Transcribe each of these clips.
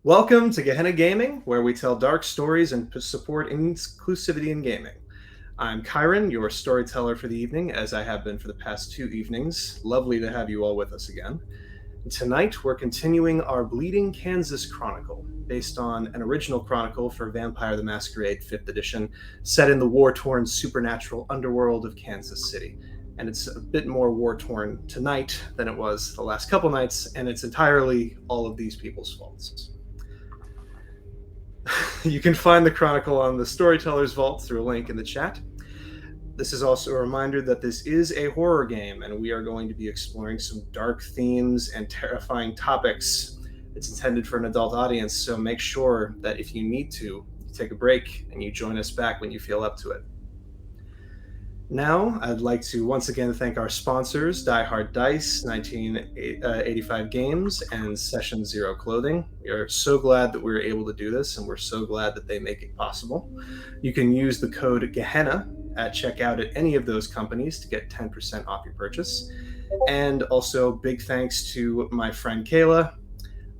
Welcome to Gehenna Gaming, where we tell dark stories and support inclusivity in gaming. I'm Kyran, your storyteller for the evening, as I have been for the past 2 evenings. Lovely to have you all with us again. Tonight, we're continuing our Bleeding Kansas Chronicle, based on an original chronicle for Vampire the Masquerade 5th edition, set in the war-torn supernatural underworld of Kansas City. And it's a bit more war-torn tonight than it was the last couple nights, and it's entirely all of these people's faults. You can find the chronicle on the Storyteller's Vault through a link in the chat. This is also a reminder that this is a horror game, and we are going to be exploring some dark themes and terrifying topics. It's intended for an adult audience, so make sure that if you need to, you take a break and you join us back when you feel up to it. Now, I'd like to once again thank our sponsors, Die Hard Dice, 1985 Games, and Session Zero Clothing. We are so glad that we're able to do this, and we're so glad that they make it possible. You can use the code Gehenna at checkout at any of those companies to get 10% off your purchase. And also, big thanks to my friend Kayla.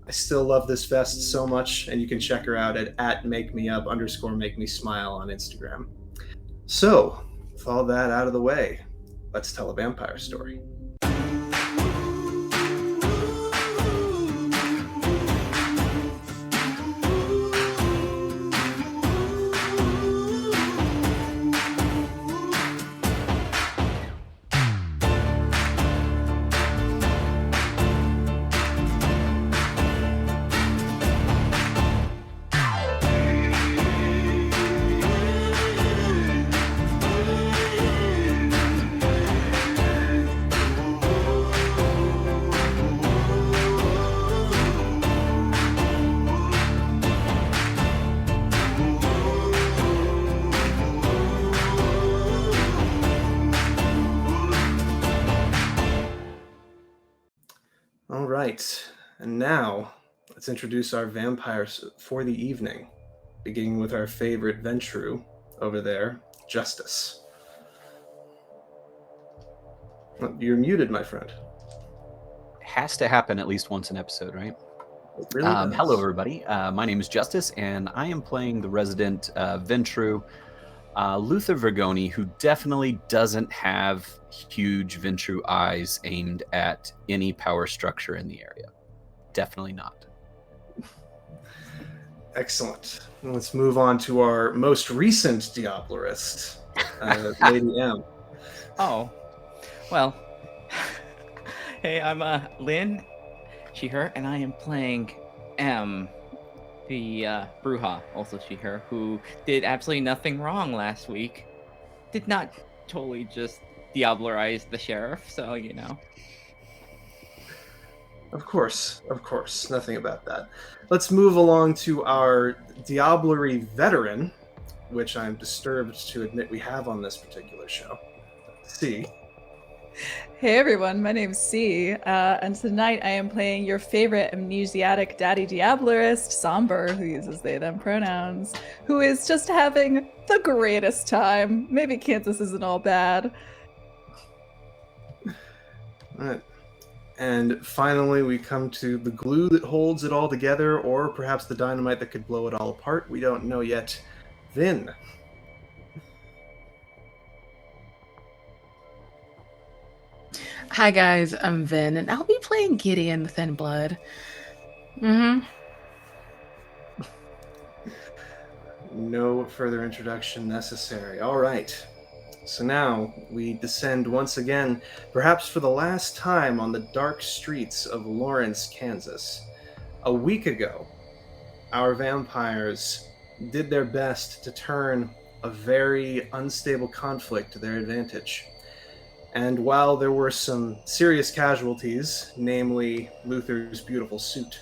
I still love this vest so much, and you can check her out at @makemeup_makemesmile on Instagram. So, with all that out of the way, let's tell a vampire story. All right, and now let's introduce our vampires for the evening, beginning with our favorite Ventru over there, Justice. You're muted, my friend. Has to happen at least once an episode, right? It really does. Hello, everybody. My name is Justice, and I am playing the resident Ventru, Luther Vergoni, who definitely doesn't have huge Ventru eyes aimed at any power structure in the area. Definitely not. Excellent. Let's move on to our most recent Diablerist, Lady M. Oh, well. Hey, I'm Lynn, she, her, and I am playing M, the Bruja, also she, her, who did absolutely nothing wrong last week. Did not totally just Diablerize the sheriff, so, you know. Of course, nothing about that. Let's move along to our Diablerie veteran, which I'm disturbed to admit we have on this particular show. C. Hey everyone, my name's C, and tonight I am playing your favorite amnesiac daddy Diablerist, Somber, who uses they, them pronouns, who is just having the greatest time. Maybe Kansas isn't all bad. All right. And finally, we come to the glue that holds it all together, or perhaps the dynamite that could blow it all apart. We don't know yet. Vin. Hi guys, I'm Vin, and I'll be playing Gideon the Thin Blood. No further introduction necessary. All right. So now we descend once again, perhaps for the last time, on the dark streets of Lawrence, Kansas. A week ago, our vampires did their best to turn a very unstable conflict to their advantage. And while there were some serious casualties, namely Luther's beautiful suit,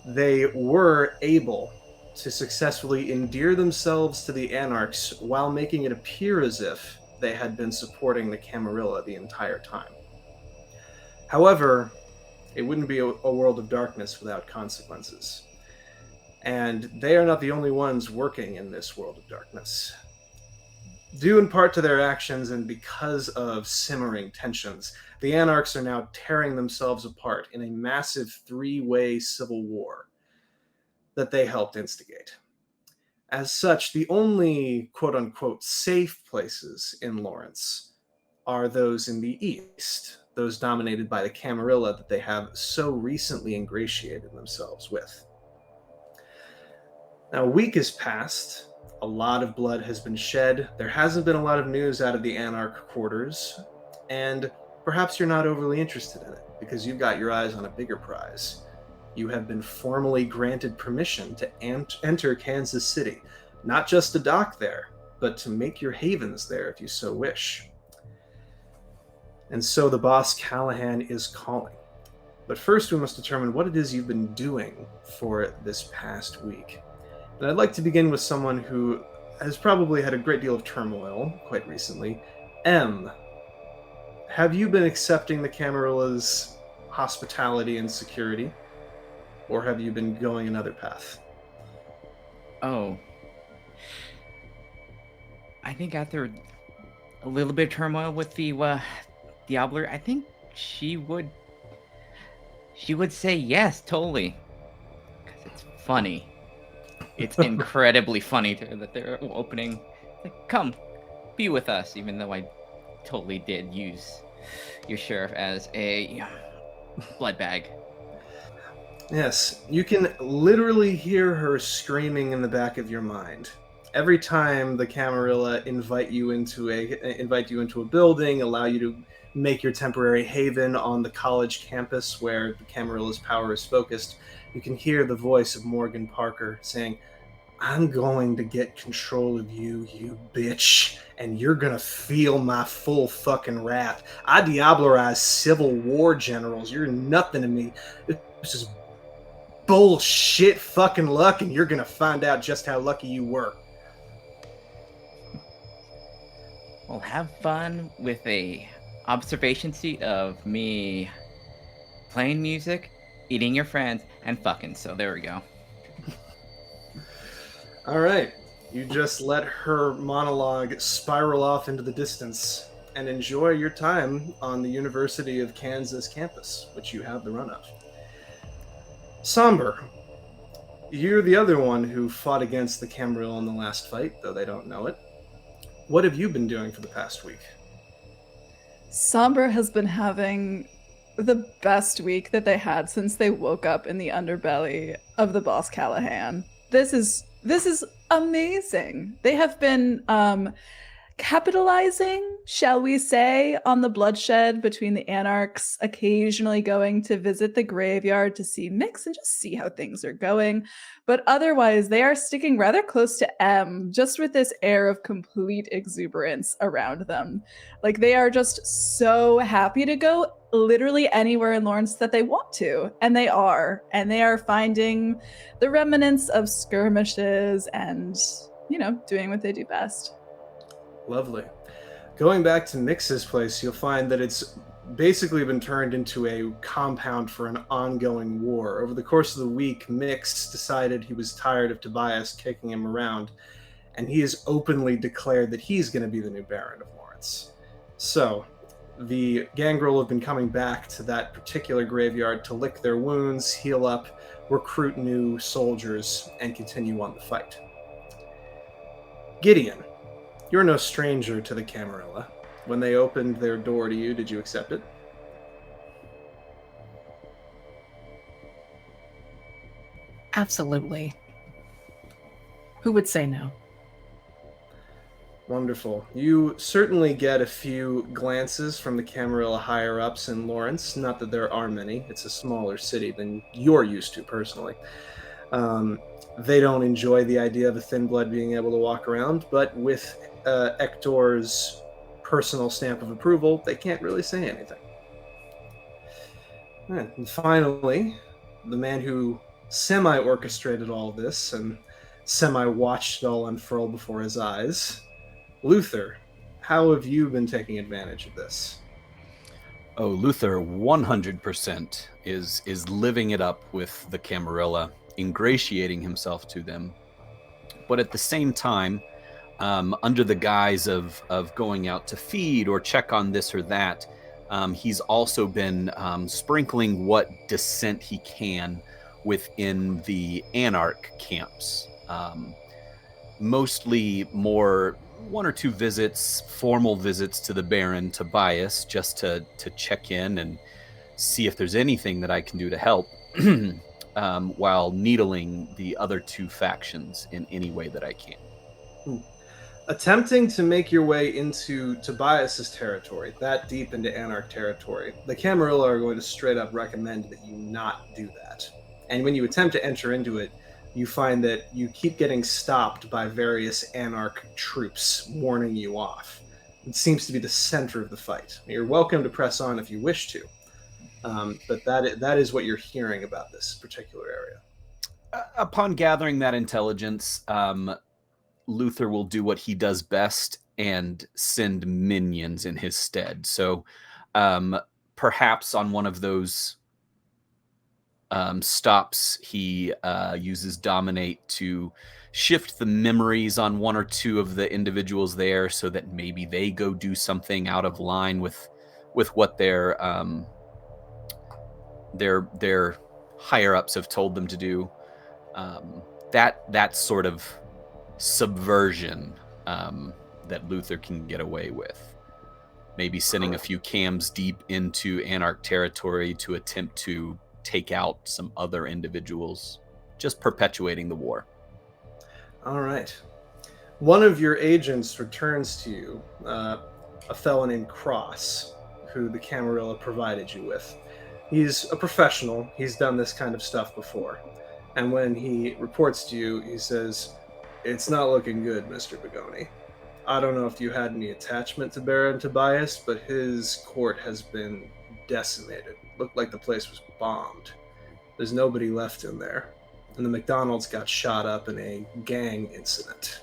they were able to successfully endear themselves to the Anarchs while making it appear as if they had been supporting the Camarilla the entire time. However, it wouldn't be a world of darkness without consequences. And they are not the only ones working in this world of darkness. Due in part to their actions and because of simmering tensions, the Anarchs are now tearing themselves apart in a massive three-way civil war. that they helped instigate. As such, the only quote-unquote safe places in Lawrence are those in the east, those dominated by the Camarilla that they have so recently ingratiated themselves with. Now, a week has passed. A lot of blood has been shed. There hasn't been a lot of news out of the Anarch quarters, and perhaps you're not overly interested in it because you've got your eyes on a bigger prize. You have been formally granted permission to enter Kansas City, not just to dock there, but to make your havens there if you so wish. And so the boss Callahan is calling. But first we must determine what it is you've been doing for this past week. And I'd like to begin with someone who has probably had a great deal of turmoil quite recently. M, have you been accepting the Camarilla's hospitality and security? Or have you been going another path? Oh. I think after a little bit of turmoil with the Diabler, I think she would say yes, totally. Because it's funny. It's incredibly funny that they're opening. Like, come, be with us, even though I totally did use your sheriff as a blood bag. Yes, you can literally hear her screaming in the back of your mind. Every time the Camarilla invite you into a building, allow you to make your temporary haven on the college campus where the Camarilla's power is focused, you can hear the voice of Morgan Parker saying, "I'm going to get control of you, you bitch, and you're gonna feel my full fucking wrath. I diablerize Civil War generals. You're nothing to me. This is bullshit fucking luck, and you're gonna find out just how lucky you were." Well, have fun with a observation seat of me playing music, eating your friends, and fucking. So there we go. All right, you just let her monologue spiral off into the distance and enjoy your time on the University of Kansas campus, which you have the run of. Somber, you're the other one who fought against the Camarilla in the last fight, though they don't know it. What have you been doing for the past week? Somber has been having the best week that they had since they woke up in the underbelly of the boss Callahan. This is amazing. They have been capitalizing, shall we say, on the bloodshed between the Anarchs, occasionally going to visit the graveyard to see Mix and just see how things are going. But otherwise, they are sticking rather close to M, just with this air of complete exuberance around them. Like, they are just so happy to go literally anywhere in Lawrence that they want to. And they are finding the remnants of skirmishes and, doing what they do best. Lovely. Going back to Mix's place, you'll find that it's basically been turned into a compound for an ongoing war. Over the course of the week, Mix decided he was tired of Tobias kicking him around, and he has openly declared that he's going to be the new Baron of Lawrence. So, the Gangrel have been coming back to that particular graveyard to lick their wounds, heal up, recruit new soldiers, and continue on the fight. Gideon, you're no stranger to the Camarilla. When they opened their door to you, did you accept it? Absolutely. Who would say no? Wonderful. You certainly get a few glances from the Camarilla higher-ups in Lawrence. Not that there are many. It's a smaller city than you're used to, personally. They don't enjoy the idea of a thin blood being able to walk around, but with Ektor's personal stamp of approval, they can't really say anything. And finally, the man who semi-orchestrated all this and semi-watched it all unfurl before his eyes, Luther, how have you been taking advantage of this? Oh, Luther 100% is living it up with the Camarilla, ingratiating himself to them. But at the same time, under the guise of going out to feed or check on this or that, he's also been sprinkling what dissent he can within the Anarch camps. Mostly more 1 or 2 visits, formal visits to the Baron Tobias, just to check in and see if there's anything that I can do to help, while needling the other 2 factions in any way that I can. Attempting to make your way into Tobias's territory, that deep into Anarch territory, the Camarilla are going to straight up recommend that you not do that. And when you attempt to enter into it, you find that you keep getting stopped by various Anarch troops warning you off. It seems to be the center of the fight. You're welcome to press on if you wish to, but that is what you're hearing about this particular area. Upon gathering that intelligence, Luther will do what he does best and send minions in his stead. So perhaps on one of those stops, he uses Dominate to shift the memories on 1 or 2 of the individuals there so that maybe they go do something out of line with what their higher ups have told them to do. That sort of subversion that Luther can get away with. Maybe sending a few cams deep into Anarch territory to attempt to take out some other individuals, just perpetuating the war. All right. One of your agents returns to you, a fellow named Cross, who the Camarilla provided you with. He's a professional. He's done this kind of stuff before. And when he reports to you, he says, "It's not looking good, Mr. Begoni. I don't know if you had any attachment to Baron Tobias, but his court has been decimated. Looked like the place was bombed. There's nobody left in there. And the McDonald's got shot up in a gang incident."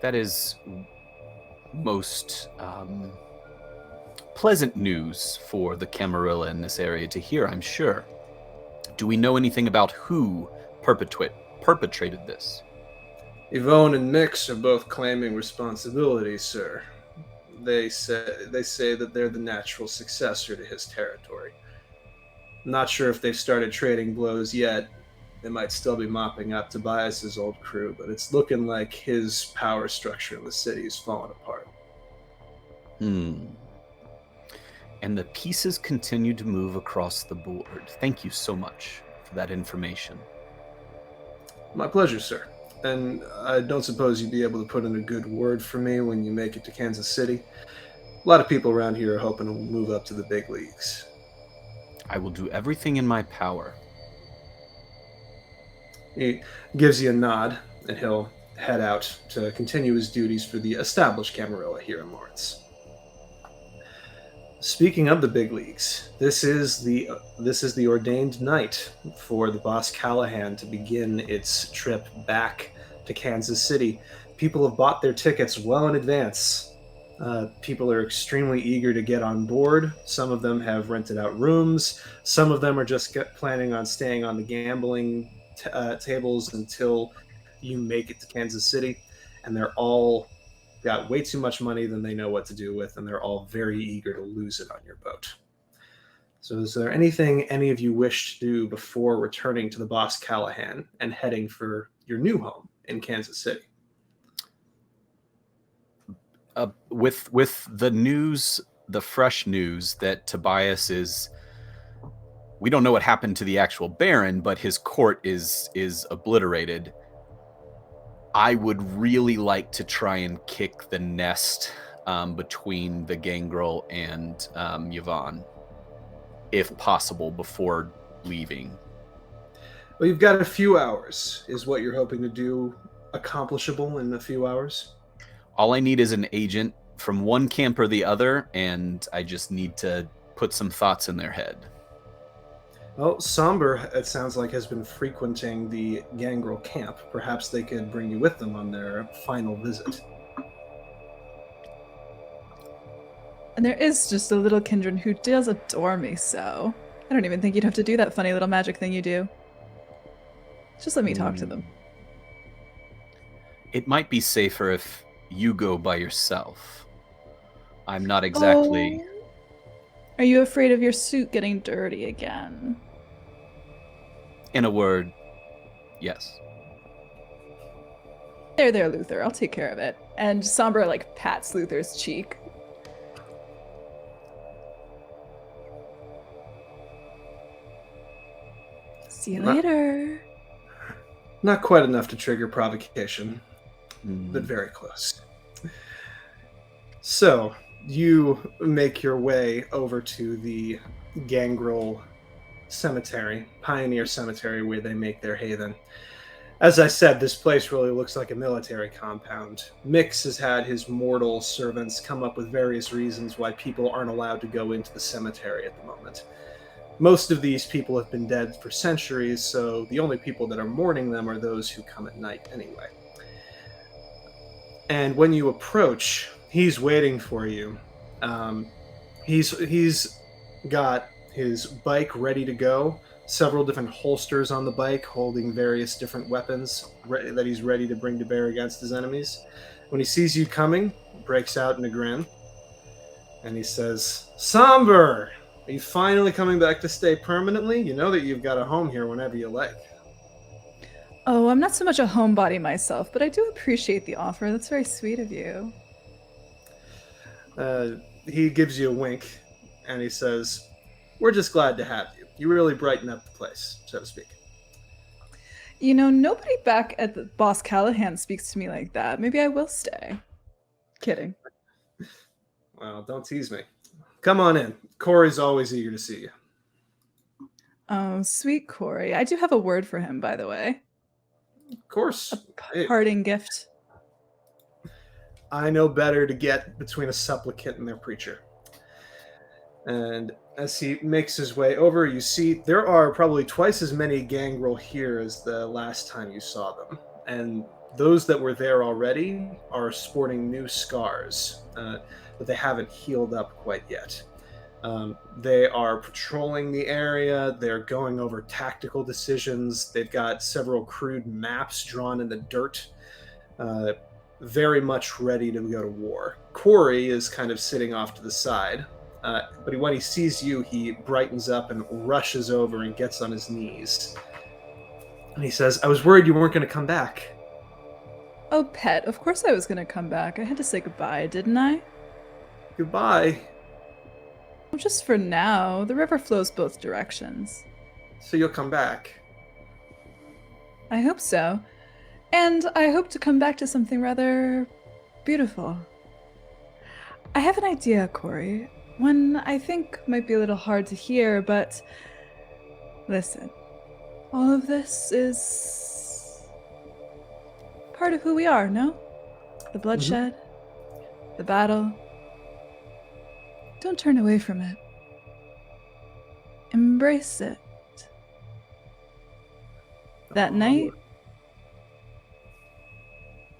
That is most pleasant news for the Camarilla in this area to hear, I'm sure. Do we know anything about who perpetrated this? Yvonne and Mix are both claiming responsibility, sir. They say that they're the natural successor to his territory. I'm not sure if they've started trading blows yet. They might still be mopping up Tobias's old crew, but it's looking like his power structure in the city is falling apart. And the pieces continue to move across the board. Thank you so much for that information. My pleasure, sir. And I don't suppose you'd be able to put in a good word for me when you make it to Kansas City. A lot of people around here are hoping to move up to the big leagues. I will do everything in my power. He gives you a nod, and he'll head out to continue his duties for the established Camarilla here in Lawrence. Speaking of the big leagues, this is the ordained night for the Boss Callahan to begin its trip back to Kansas City. People have bought their tickets well in advance. People are extremely eager to get on board. Some of them have rented out rooms. Some of them are just planning on staying on the gambling tables until you make it to Kansas City. And they're all got way too much money than they know what to do with, and they're all very eager to lose it on your boat. So is there anything any of you wish to do before returning to the Boss Callahan and heading for your new home in Kansas City? With the news, the fresh news that Tobias is, we don't know what happened to the actual Baron, but his court is obliterated. I would really like to try and kick the nest between the Gangrel and Yvonne, if possible, before leaving. Well, you've got a few hours, is what you're hoping to do accomplishable in a few hours? All I need is an agent from one camp or the other, and I just need to put some thoughts in their head. Well, Somber, it sounds like, has been frequenting the Gangrel camp. Perhaps they could bring you with them on their final visit. And there is just a little Kindred who does adore me so. I don't even think you'd have to do that funny little magic thing you do. Just let me talk to them. It might be safer if you go by yourself. I'm not exactly... Are you afraid of your suit getting dirty again? In a word, yes. There, Luther. I'll take care of it. And Sombra, like, pats Luther's cheek. See you later. Not quite enough to trigger provocation, but very close. So, you make your way over to the Gangrel Cemetery, Pioneer Cemetery, where they make their haven. As I said, this place really looks like a military compound. Mix has had his mortal servants come up with various reasons why people aren't allowed to go into the cemetery at the moment. Most of these people have been dead for centuries, so the only people that are mourning them are those who come at night anyway. And when you approach, he's waiting for you. He's got his bike ready to go, several different holsters on the bike holding various different weapons that he's ready to bring to bear against his enemies. When he sees you coming, he breaks out in a grin, and he says, "Somber! Are you finally coming back to stay permanently? You know that you've got a home here whenever you like." Oh, I'm not so much a homebody myself, but I do appreciate the offer. That's very sweet of you. He gives you a wink, and he says, "We're just glad to have you. You really brighten up the place, so to speak." You know, nobody back at the Boss Callahan speaks to me like that. Maybe I will stay. Kidding. Well, don't tease me. Come on in. Corey's always eager to see you. Oh, sweet Corey. I do have a word for him, by the way. Of course. A parting gift. I know better to get between a supplicant and their preacher. And as he makes his way over, you see there are probably twice as many gangrel here as the last time you saw them. And those that were there already are sporting new scars, but they haven't healed up quite yet. They are patrolling the area. They're going over tactical decisions. They've got several crude maps drawn in the dirt, very much ready to go to war. Corey is kind of sitting off to the side, but when he sees you, he brightens up and rushes over and gets on his knees. And he says, "I was worried you weren't going to come back." Oh, pet, of course I was going to come back. I had to say goodbye, didn't I? Goodbye. Well, just for now. The river flows both directions. So you'll come back? I hope so. And I hope to come back to something rather beautiful. I have an idea, Corey. One I think might be a little hard to hear, but listen. All of this is part of who we are, no? The bloodshed, the battle. Don't turn away from it. Embrace it. That night,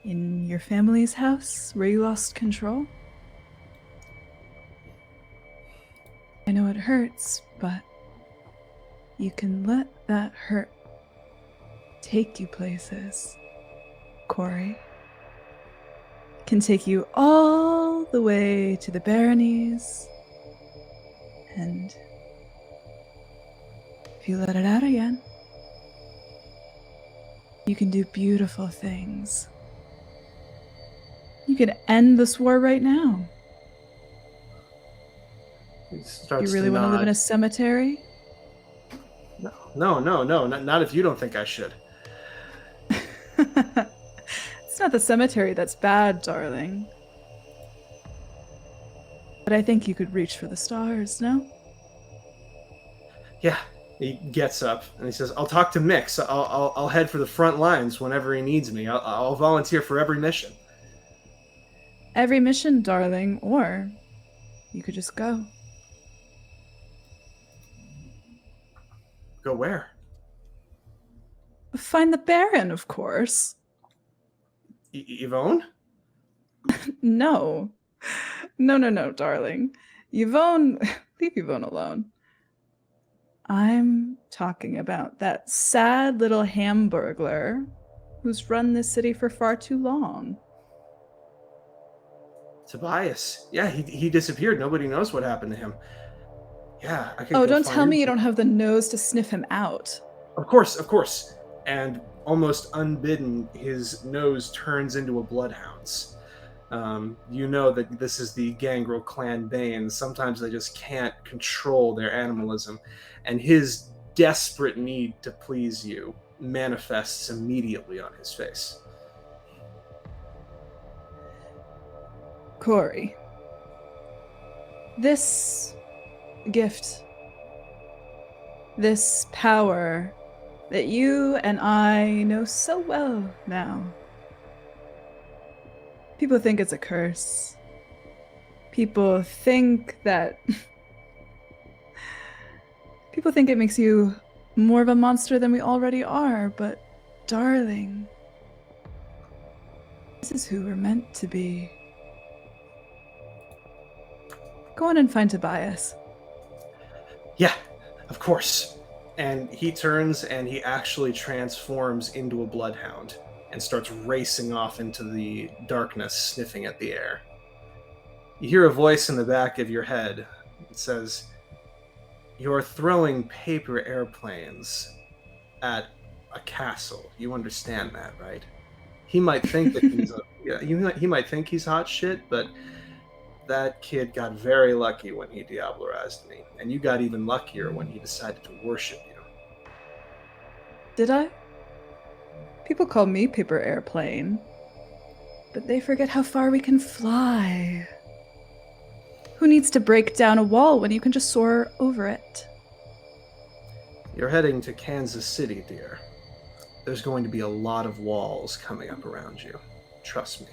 in your family's house where you lost control. I know it hurts, but you can let that hurt take you places, Corey. Can take you all the way to the baronies, and if you let it out again, you can do beautiful things. You could end this war right now. You really want to live in a cemetery? No, not if you don't think I should. It's not the cemetery that's bad, darling. But I think you could reach for the stars, no? Yeah. He gets up and he says, "I'll talk to Mix. I'll head for the front lines whenever he needs me. I'll volunteer for every mission." Every mission, darling, or you could just go. Go where? Find the Baron, of course. Yvonne? No, darling. Yvonne, leave Yvonne alone. I'm talking about that sad little hamburglar who's run this city for far too long. Tobias. Yeah, he disappeared. Nobody knows what happened to him. Yeah, I could Oh, go don't find tell me him. you don't have the nose to sniff him out. Of course. And almost unbidden, his nose turns into a bloodhound's. You know that this is the Gangrel clan bane. Sometimes they just can't control their animalism, and his desperate need to please you manifests immediately on his face. Corey, this gift, this power that you and I know so well now, people think it's a curse. People think that... People think it makes you more of a monster than we already are, but darling, this is who we're meant to be. Go on and find Tobias. Yeah, of course. And he turns and he actually transforms into a bloodhound and starts racing off into the darkness, sniffing at the air. You hear a voice in the back of your head. It says, "You're throwing paper airplanes at a castle. You understand that, right?" He might think that he might think he's hot shit, but that kid got very lucky when he diablerized me, and you got even luckier when he decided to worship you. Did I? People call me paper airplane, but they forget how far we can fly. Who needs to break down a wall when you can just soar over it? You're heading to Kansas City, dear. There's going to be a lot of walls coming up around you. Trust me.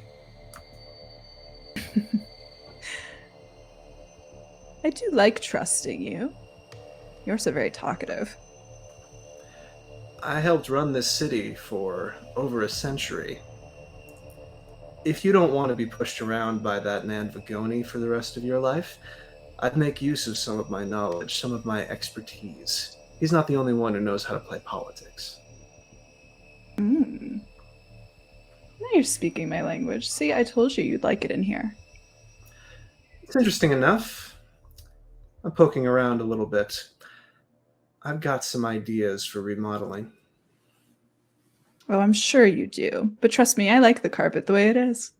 I do like trusting you. You're so very talkative. I helped run this city for over a century. If you don't want to be pushed around by that man Vagoni for the rest of your life, I'd make use of some of my knowledge, some of my expertise. He's not the only one who knows how to play politics. Now you're speaking my language. See, I told you you'd like it in here. It's interesting enough. I'm poking around a little bit. I've got some ideas for remodeling. Oh, I'm sure you do. But trust me, I like the carpet the way it is.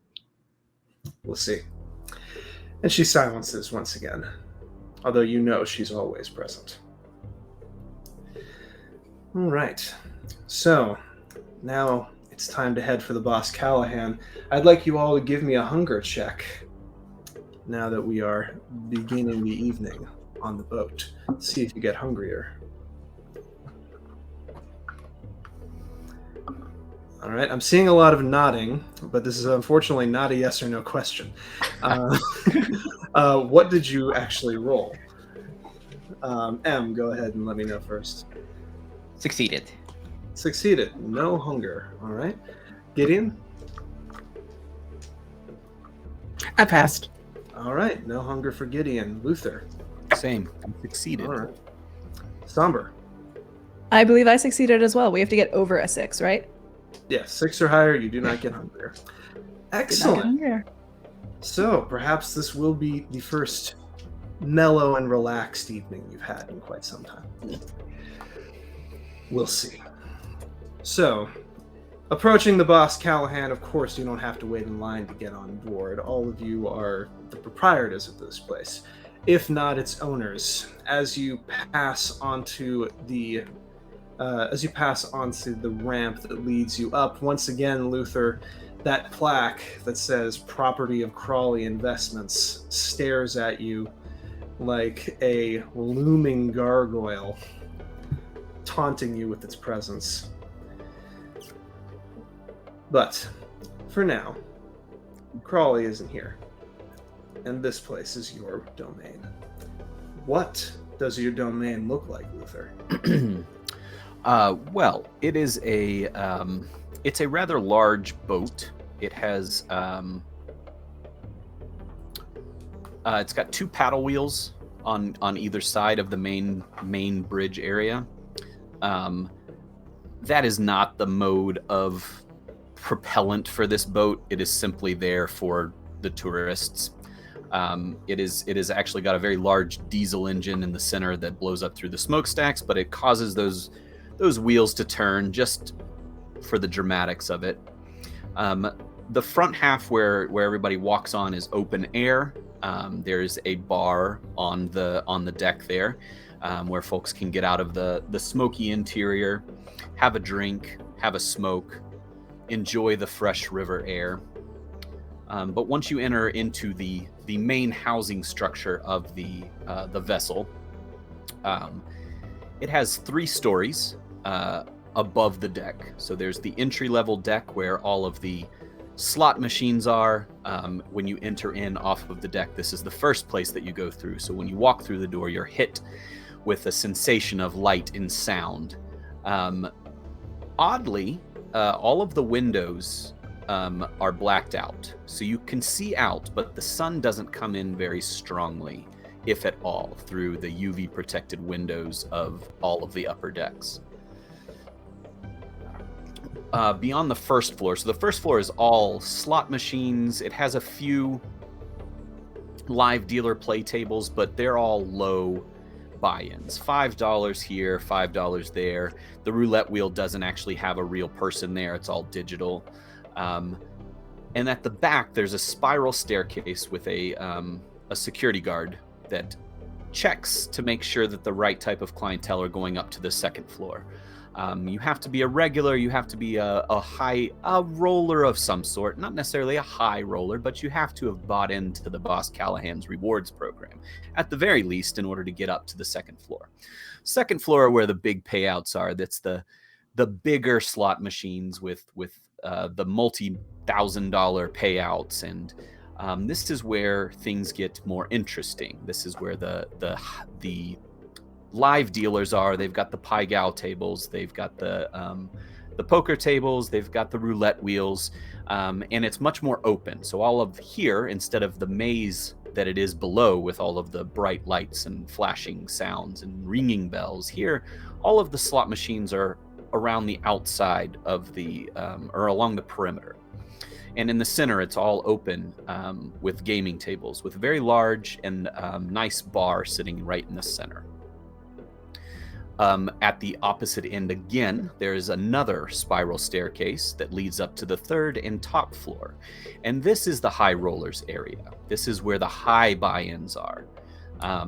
We'll see. And she silences once again, although you know she's always present. All right. So, now it's time to head for the boss Callahan. I'd like you all to give me a hunger check now that we are beginning the evening on the boat. Let's see if you get hungrier. All right, I'm seeing a lot of nodding, but this is unfortunately not a yes or no question. What did you actually roll? M, go ahead and let me know first. Succeeded. Succeeded. No hunger. All right. Gideon? I passed. All right. No hunger for Gideon. Luther? Same. I succeeded. All right. Somber? I believe I succeeded as well. We have to get over a 6, right? Yes, 6 or higher, you do not get hungrier. Did not get Excellent. hungrier. So, perhaps this will be the first mellow and relaxed evening you've had in quite some time. We'll see. So, approaching the boss Callahan, of course you don't have to wait in line to get on board. All of you are the proprietors of this place, if not its owners. As you pass onto the ramp that leads you up, once again, Luther, that plaque that says "Property of Crawley Investments" stares at you like a looming gargoyle, taunting you with its presence. But for now, Crawley isn't here, and this place is your domain. What does your domain look like, Luther? Well, it is it's a rather large boat. It has it's got 2 paddle wheels on either side of the main bridge area. That is not the mode of propellant for this boat. It is simply there for the tourists. It is actually got a very large diesel engine in the center that blows up through the smokestacks, but it causes those wheels to turn just for the dramatics of it. The front half where everybody walks on is open air. There's a bar on the deck there, where folks can get out of the smoky interior, have a drink, have a smoke, enjoy the fresh river air. But once you enter into the main housing structure of the vessel, it has 3 stories above the deck. So there's the entry-level deck where all of the slot machines are. When you enter in off of the deck, this is the first place that you go through. So when you walk through the door, you're hit with a sensation of light and sound. Oddly, all of the windows are blacked out, so you can see out, but the sun doesn't come in very strongly, if at all, through the UV protected windows of all of the upper decks. Beyond the first floor, so the first floor is all slot machines. It has a few live dealer play tables, but they're all low buy-ins. $5 here, $5 there. The roulette wheel doesn't actually have a real person there. It's all digital. And at the back, there's a spiral staircase with a security guard that checks to make sure that the right type of clientele are going up to the second floor. You have to be a regular, you have to be a roller of some sort, not necessarily a high roller, but you have to have bought into the Boss Callahan's rewards program, at the very least, in order to get up to the second floor. Second floor, where the big payouts are, that's the bigger slot machines with the multi-$1,000 payouts, and this is where things get more interesting. This is where the live dealers are. They've got the Pai Gow tables, they've got the poker tables, they've got the roulette wheels, and it's much more open. So all of here, instead of the maze that it is below with all of the bright lights and flashing sounds and ringing bells, here all of the slot machines are around the outside of the or along the perimeter, and in the center it's all open with gaming tables with a very large and nice bar sitting right in the center. At the opposite end again, there's another spiral staircase that leads up to the third and top floor. And this is the high rollers area. This is where the high buy-ins are.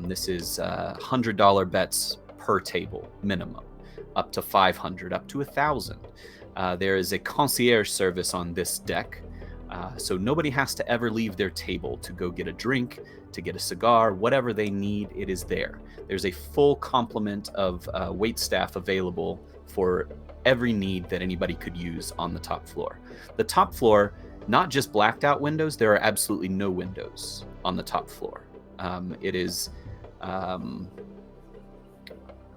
This is $100 bets per table minimum, up to 500, up to 1,000. There is a concierge service on this deck, so nobody has to ever leave their table to go get a drink, to get a cigar, whatever they need, it is there. There's a full complement of wait staff available for every need that anybody could use on the top floor. The top floor, not just blacked out windows, there are absolutely no windows on the top floor. It is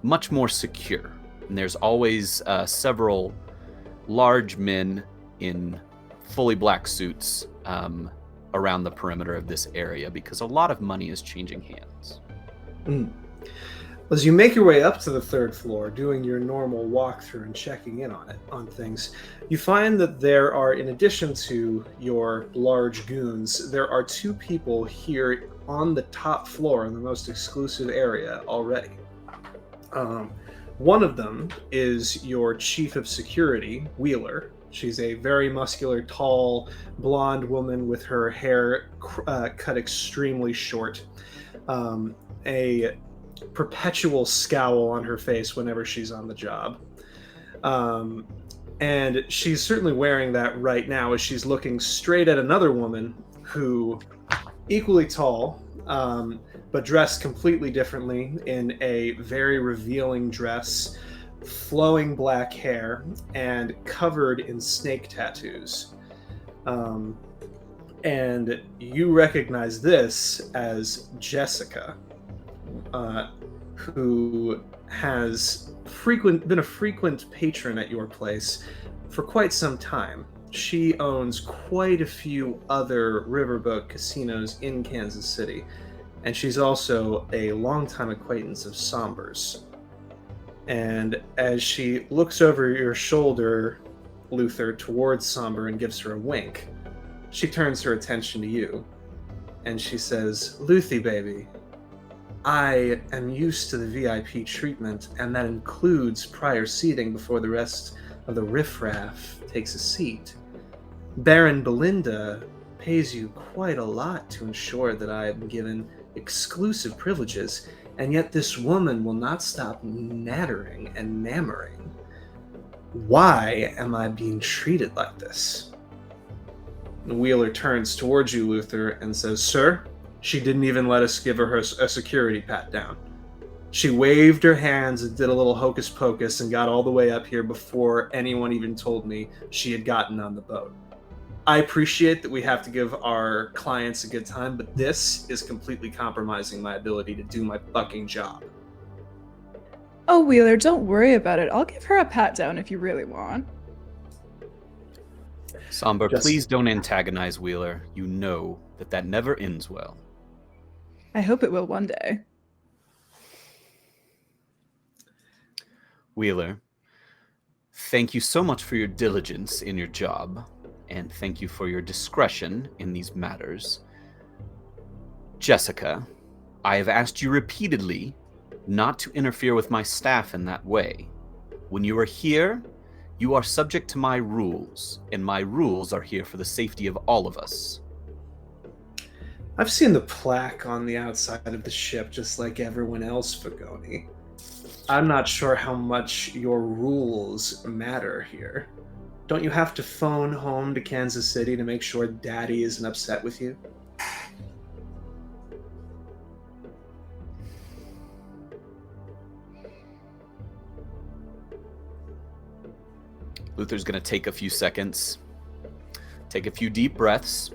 much more secure. And there's always several large men in fully black suits around the perimeter of this area, because a lot of money is changing hands. As you make your way up to the third floor, doing your normal walkthrough and checking in on things, you find that there are, in addition to your large goons, there are 2 people here on the top floor in the most exclusive area already. One of them is your chief of security, Wheeler. She's a very muscular, tall, blonde woman with her hair cut extremely short. A perpetual scowl on her face whenever she's on the job. And she's certainly wearing that right now as she's looking straight at another woman who, equally tall, but dressed completely differently in a very revealing dress, flowing black hair, and covered in snake tattoos. And you recognize this as Jessica, who has been a frequent patron at your place for quite some time. She owns quite a few other riverboat casinos in Kansas City, and she's also a longtime acquaintance of Somber's. And as she looks over your shoulder, Luther, towards Somber and gives her a wink, she turns her attention to you and she says, "Luthi, baby, I am used to the VIP treatment, and that includes prior seating before the rest of the riffraff takes a seat. Baron Belinda pays you quite a lot to ensure that I am given exclusive privileges, and yet this woman will not stop nattering and nammering. Why am I being treated like this?" Wheeler turns towards you, Luther, and says, "Sir, she didn't even let us give her a security pat down. She waved her hands and did a little hocus pocus and got all the way up here before anyone even told me she had gotten on the boat. I appreciate that we have to give our clients a good time, but this is completely compromising my ability to do my fucking job." Oh, Wheeler, don't worry about it. I'll give her a pat down if you really want. Somber, please don't antagonize Wheeler. You know that never ends well. I hope it will one day. Wheeler, thank you so much for your diligence in your job, and thank you for your discretion in these matters. Jessica, I have asked you repeatedly not to interfere with my staff in that way. When you are here, you are subject to my rules, and my rules are here for the safety of all of us. I've seen the plaque on the outside of the ship just like everyone else, Fagoni. I'm not sure how much your rules matter here. Don't you have to phone home to Kansas City to make sure Daddy isn't upset with you? Luther's going to take a few seconds, take a few deep breaths.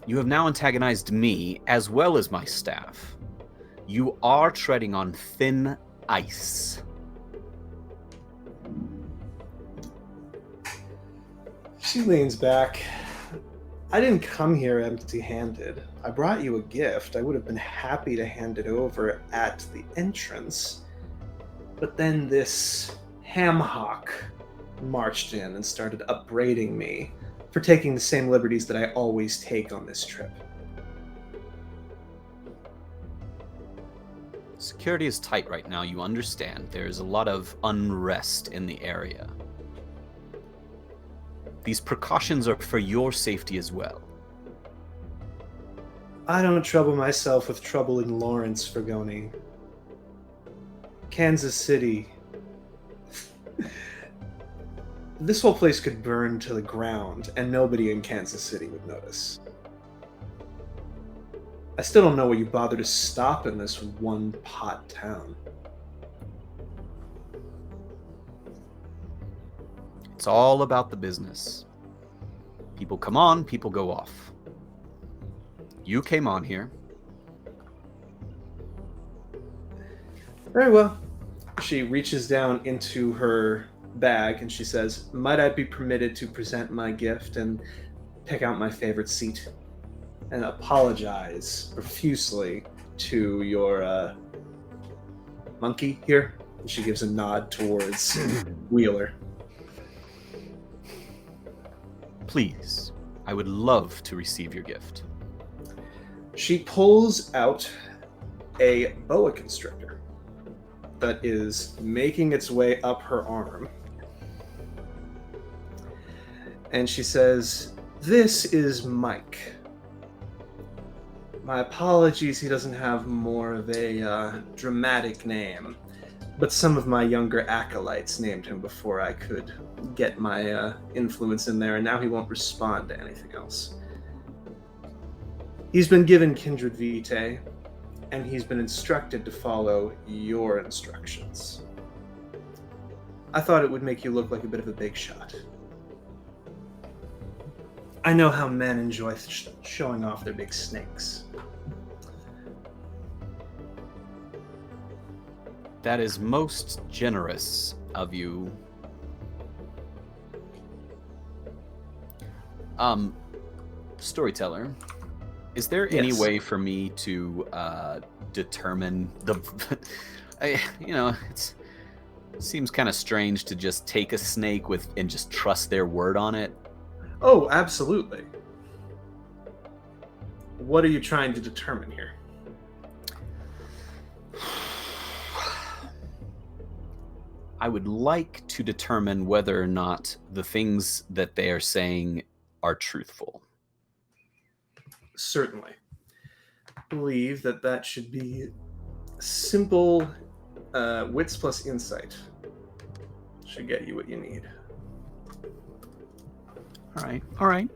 You have now antagonized me as well as my staff. You are treading on thin ice. She leans back. I didn't come here empty-handed. I brought you a gift. I would have been happy to hand it over at the entrance. But then this ham hock marched in and started upbraiding me for taking the same liberties that I always take on this trip. Security is tight right now, you understand. There's a lot of unrest in the area. These precautions are for your safety as well. I don't trouble myself with troubling Lawrence, Fagoni. Kansas City. This whole place could burn to the ground, and nobody in Kansas City would notice. I still don't know what you bother to stop in this one-pot town. It's all about the business. People come on, people go off. You came on here. Very well. She reaches down into her bag and she says, "Might I be permitted to present my gift and pick out my favorite seat and apologize profusely to your monkey here?" And she gives a nod towards Wheeler. Please, I would love to receive your gift. She pulls out a boa constrictor that is making its way up her arm. And she says, "This is Mike. My apologies, he doesn't have more of a dramatic name, but some of my younger acolytes named him before I could get my influence in there, and now he won't respond to anything else. He's been given Kindred Vitae, and he's been instructed to follow your instructions. I thought it would make you look like a bit of a big shot. I know how men enjoy showing off their big snakes." That is most generous of you. Storyteller, is there any Yes. way for me to determine the it seems kind of strange to just take a snake and just trust their word on it. Oh, absolutely. What are you trying to determine here? I would like to determine whether or not the things that they are saying are truthful. Certainly. I believe that should be simple wits plus insight. Should get you what you need. All right. All right.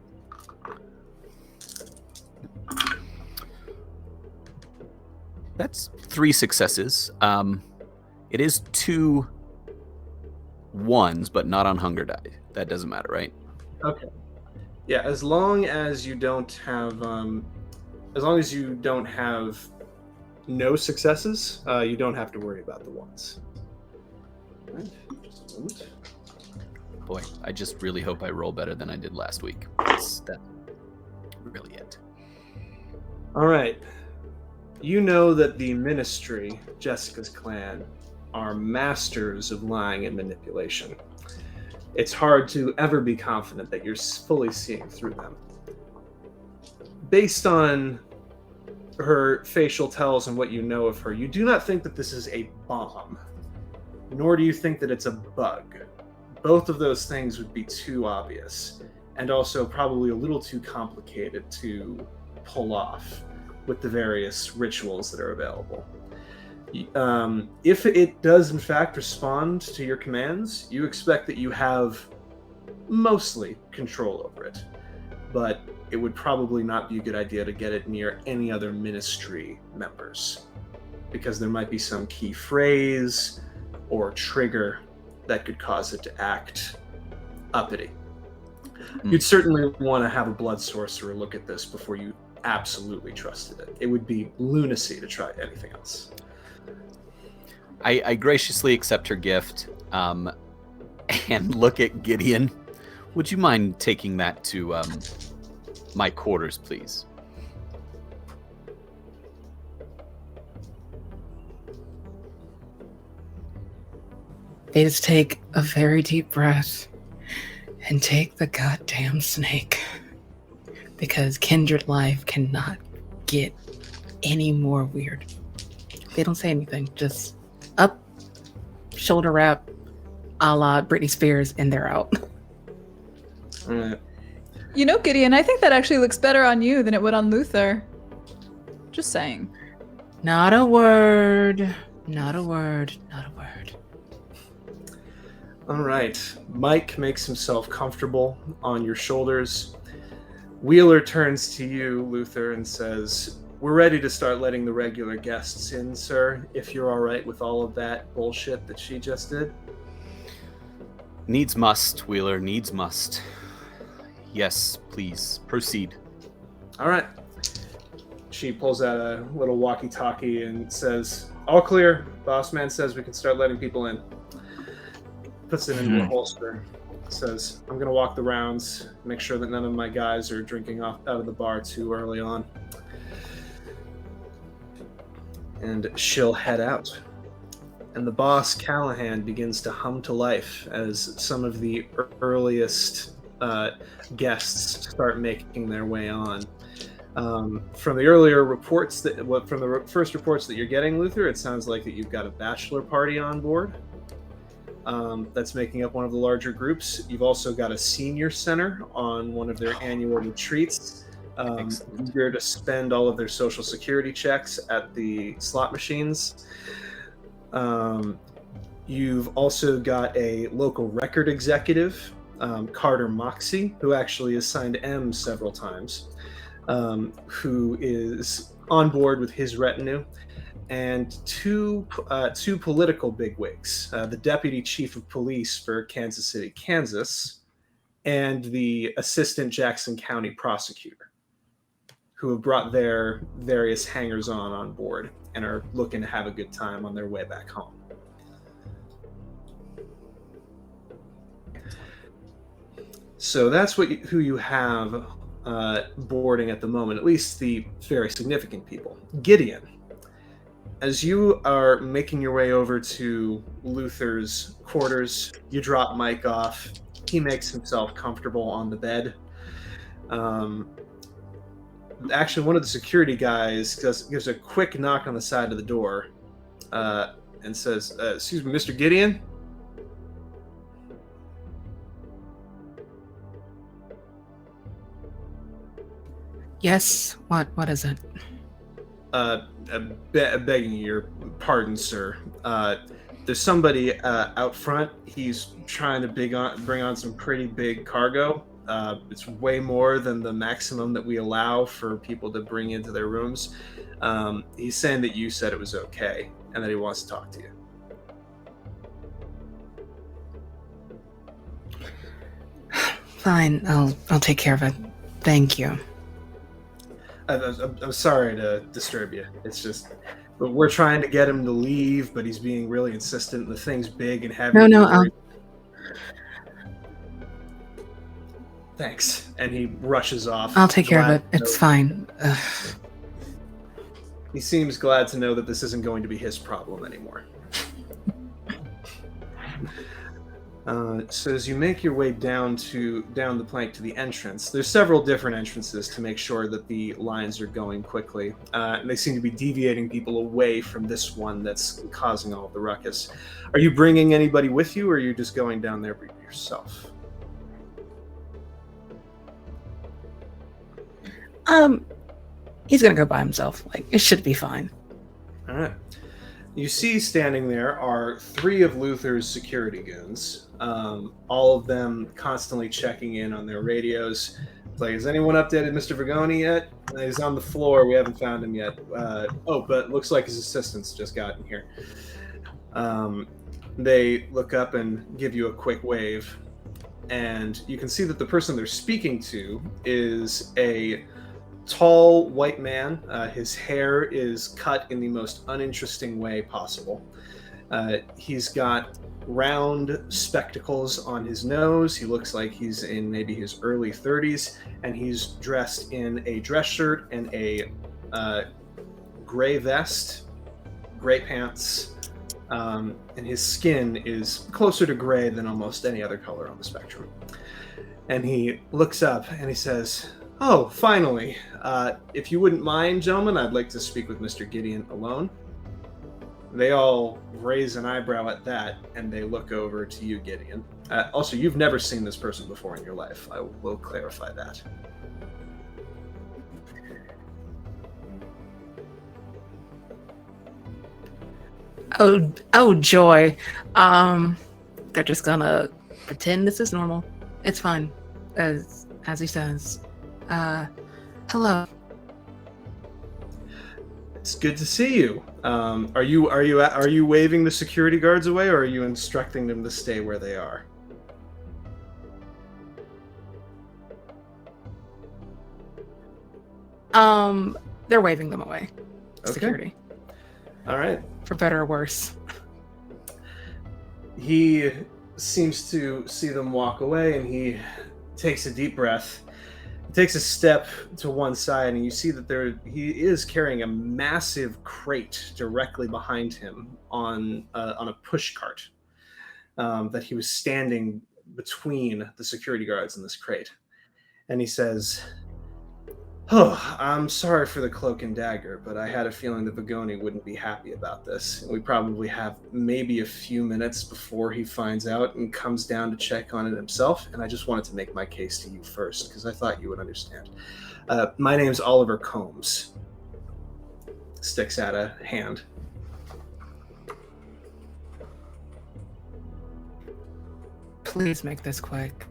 That's 3 successes. It is 2 1s, but not on hunger die. That doesn't matter, right? Okay. Yeah, as long as you don't have, no successes, you don't have to worry about the ones. All right, just a moment. Boy, I just really hope I roll better than I did last week. That's really it. All right. You know that the Ministry, Jessica's clan, are masters of lying and manipulation. It's hard to ever be confident that you're fully seeing through them. Based on her facial tells and what you know of her, you do not think that this is a bomb, nor do you think that it's a bug. Both of those things would be too obvious, and also probably a little too complicated to pull off with the various rituals that are available. If it does in fact respond to your commands, you expect that you have mostly control over it, but it would probably not be a good idea to get it near any other ministry members, because there might be some key phrase or trigger that could cause it to act uppity. You'd certainly want to have a blood sorcerer look at this before you absolutely trusted it. It would be lunacy to try anything else. I graciously accept her gift and look at Gideon. Would you mind taking that to my quarters, please? They just take a very deep breath and take the goddamn snake. Because Kindred life cannot get any more weird. They don't say anything, just up, shoulder wrap, a la Britney Spears, and they're out. All right. You know, Gideon, I think that actually looks better on you than it would on Luther. Just saying. Not a word. Not a word. Not a word. All right. Mike makes himself comfortable on your shoulders. Wheeler turns to you, Luther, and says, "We're ready to start letting the regular guests in, sir, if you're all right with all of that bullshit that she just did." Needs must, Wheeler, needs must. Yes, please, proceed. All right. She pulls out a little walkie-talkie and says, "All clear. Boss man says we can start letting people in." Puts it into a holster. Says, "I'm going to walk the rounds, make sure that none of my guys are drinking out of the bar too early on." And she'll head out. And the boss, Callahan, begins to hum to life as some of the earliest guests start making their way on. From the earlier reports, from the first reports that you're getting, Luther, it sounds like that you've got a bachelor party on board. That's making up one of the larger groups. You've also got a senior center on one of their annual retreats. Eager to spend all of their social security checks at the slot machines. You've also got a local record executive, Carter Moxie, who actually has signed M several times, who is on board with his retinue, and two political bigwigs, the deputy chief of police for Kansas City, Kansas, and the assistant Jackson County prosecutor, who have brought their various hangers-on on board and are looking to have a good time on their way back home. So that's who you have boarding at the moment, at least the very significant people. Gideon, as you are making your way over to Luther's quarters, you drop Mike off. He makes himself comfortable on the bed. Actually, one of the security guys gives a quick knock on the side of the door and says, "Excuse me, Mr. Gideon?" Yes. What is it? Begging your pardon, sir. There's somebody out front. He's trying to bring on some pretty big cargo. It's way more than the maximum that we allow for people to bring into their rooms. He's saying that you said it was okay and that he wants to talk to you. Fine. I'll take care of it. Thank you. I'm sorry to disturb you. It's just, but we're trying to get him to leave, but he's being really insistent. The thing's big and heavy. No. Thanks. And he rushes off. I'll take care of it. It's fine. He seems glad to know that this isn't going to be his problem anymore. So as you make your way down the plank to the entrance, there's several different entrances to make sure that the lines are going quickly. And they seem to be deviating people away from this one that's causing all the ruckus. Are you bringing anybody with you, or are you just going down there by yourself? He's gonna go by himself. Like, it should be fine. All right. You see standing there are 3 of Luther's security goons, all of them constantly checking in on their radios. It's like, has anyone updated Mr. Vergoni yet? He's on the floor. We haven't found him yet. But looks like his assistant's just gotten here. They look up and give you a quick wave, and you can see that the person they're speaking to is a tall white man. His hair is cut in the most uninteresting way possible. He's got round spectacles on his nose. He looks like he's in maybe his early 30s, and he's dressed in a dress shirt and a gray vest, gray pants, and his skin is closer to gray than almost any other color on the spectrum. And he looks up and he says, "Oh, finally. If you wouldn't mind, gentlemen, I'd like to speak with Mr. Gideon alone." They all raise an eyebrow at that, and they look over to you, Gideon. Also, you've never seen this person before in your life. I will clarify that. Oh, joy. They're just gonna pretend this is normal. It's fine. As he says. Hello. It's good to see you. Are you waving the security guards away, or are you instructing them to stay where they are? They're waving them away. Okay. Security. All right. For better or worse. He seems to see them walk away, and he takes a deep breath. Takes a step to one side, and you see that he is carrying a massive crate directly behind him on a push cart that he was standing between the security guards and this crate. And he says, "Oh, I'm sorry for the cloak and dagger, but I had a feeling that Vergoni wouldn't be happy about this. We probably have maybe a few minutes before he finds out and comes down to check on it himself, and I just wanted to make my case to you first, because I thought you would understand. My name's Oliver Combs." Sticks out a hand. Please make this quick.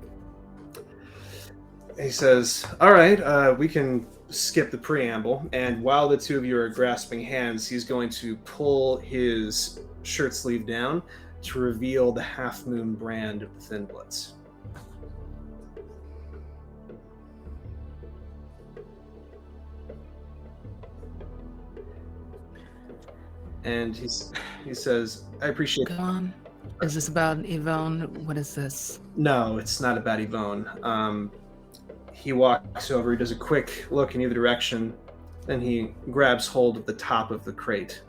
He says, "All right, we can skip the preamble." And while the two of you are grasping hands, he's going to pull his shirt sleeve down to reveal the Half Moon brand of the Thin Bloods. And he says, "I appreciate." Go on. Is this about Yvonne? What is this? No, it's not about Yvonne. He walks over, he does a quick look in either direction, then he grabs hold of the top of the crate.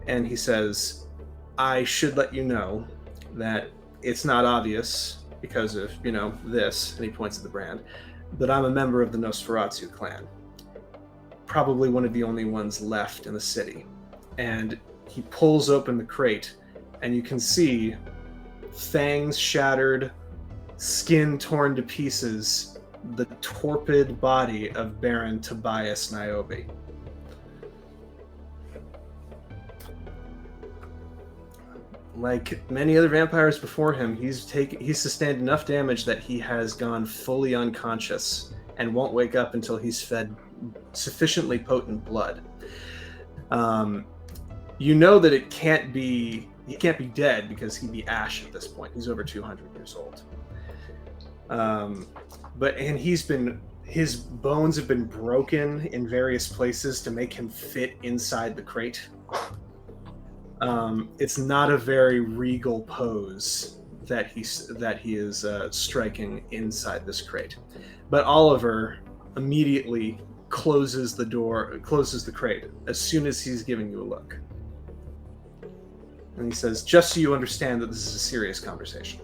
And he says, "I should let you know that it's not obvious because of, this," and he points at the brand, but I'm a member of the Nosferatu clan. Probably one of the only ones left in the city. And he pulls open the crate, and you can see fangs shattered, skin torn to pieces, the torpid body of Baron Tobias Niobe. Like many other vampires before him, he's sustained enough damage that he has gone fully unconscious and won't wake up until he's fed sufficiently potent blood. You know that he can't be dead because he'd be ash at this point. He's over 200 years old. His bones have been broken in various places to make him fit inside the crate. It's not a very regal pose that he is striking inside this crate. But Oliver immediately closes the crate as soon as he's giving you a look. And he says, just so you understand that this is a serious conversation.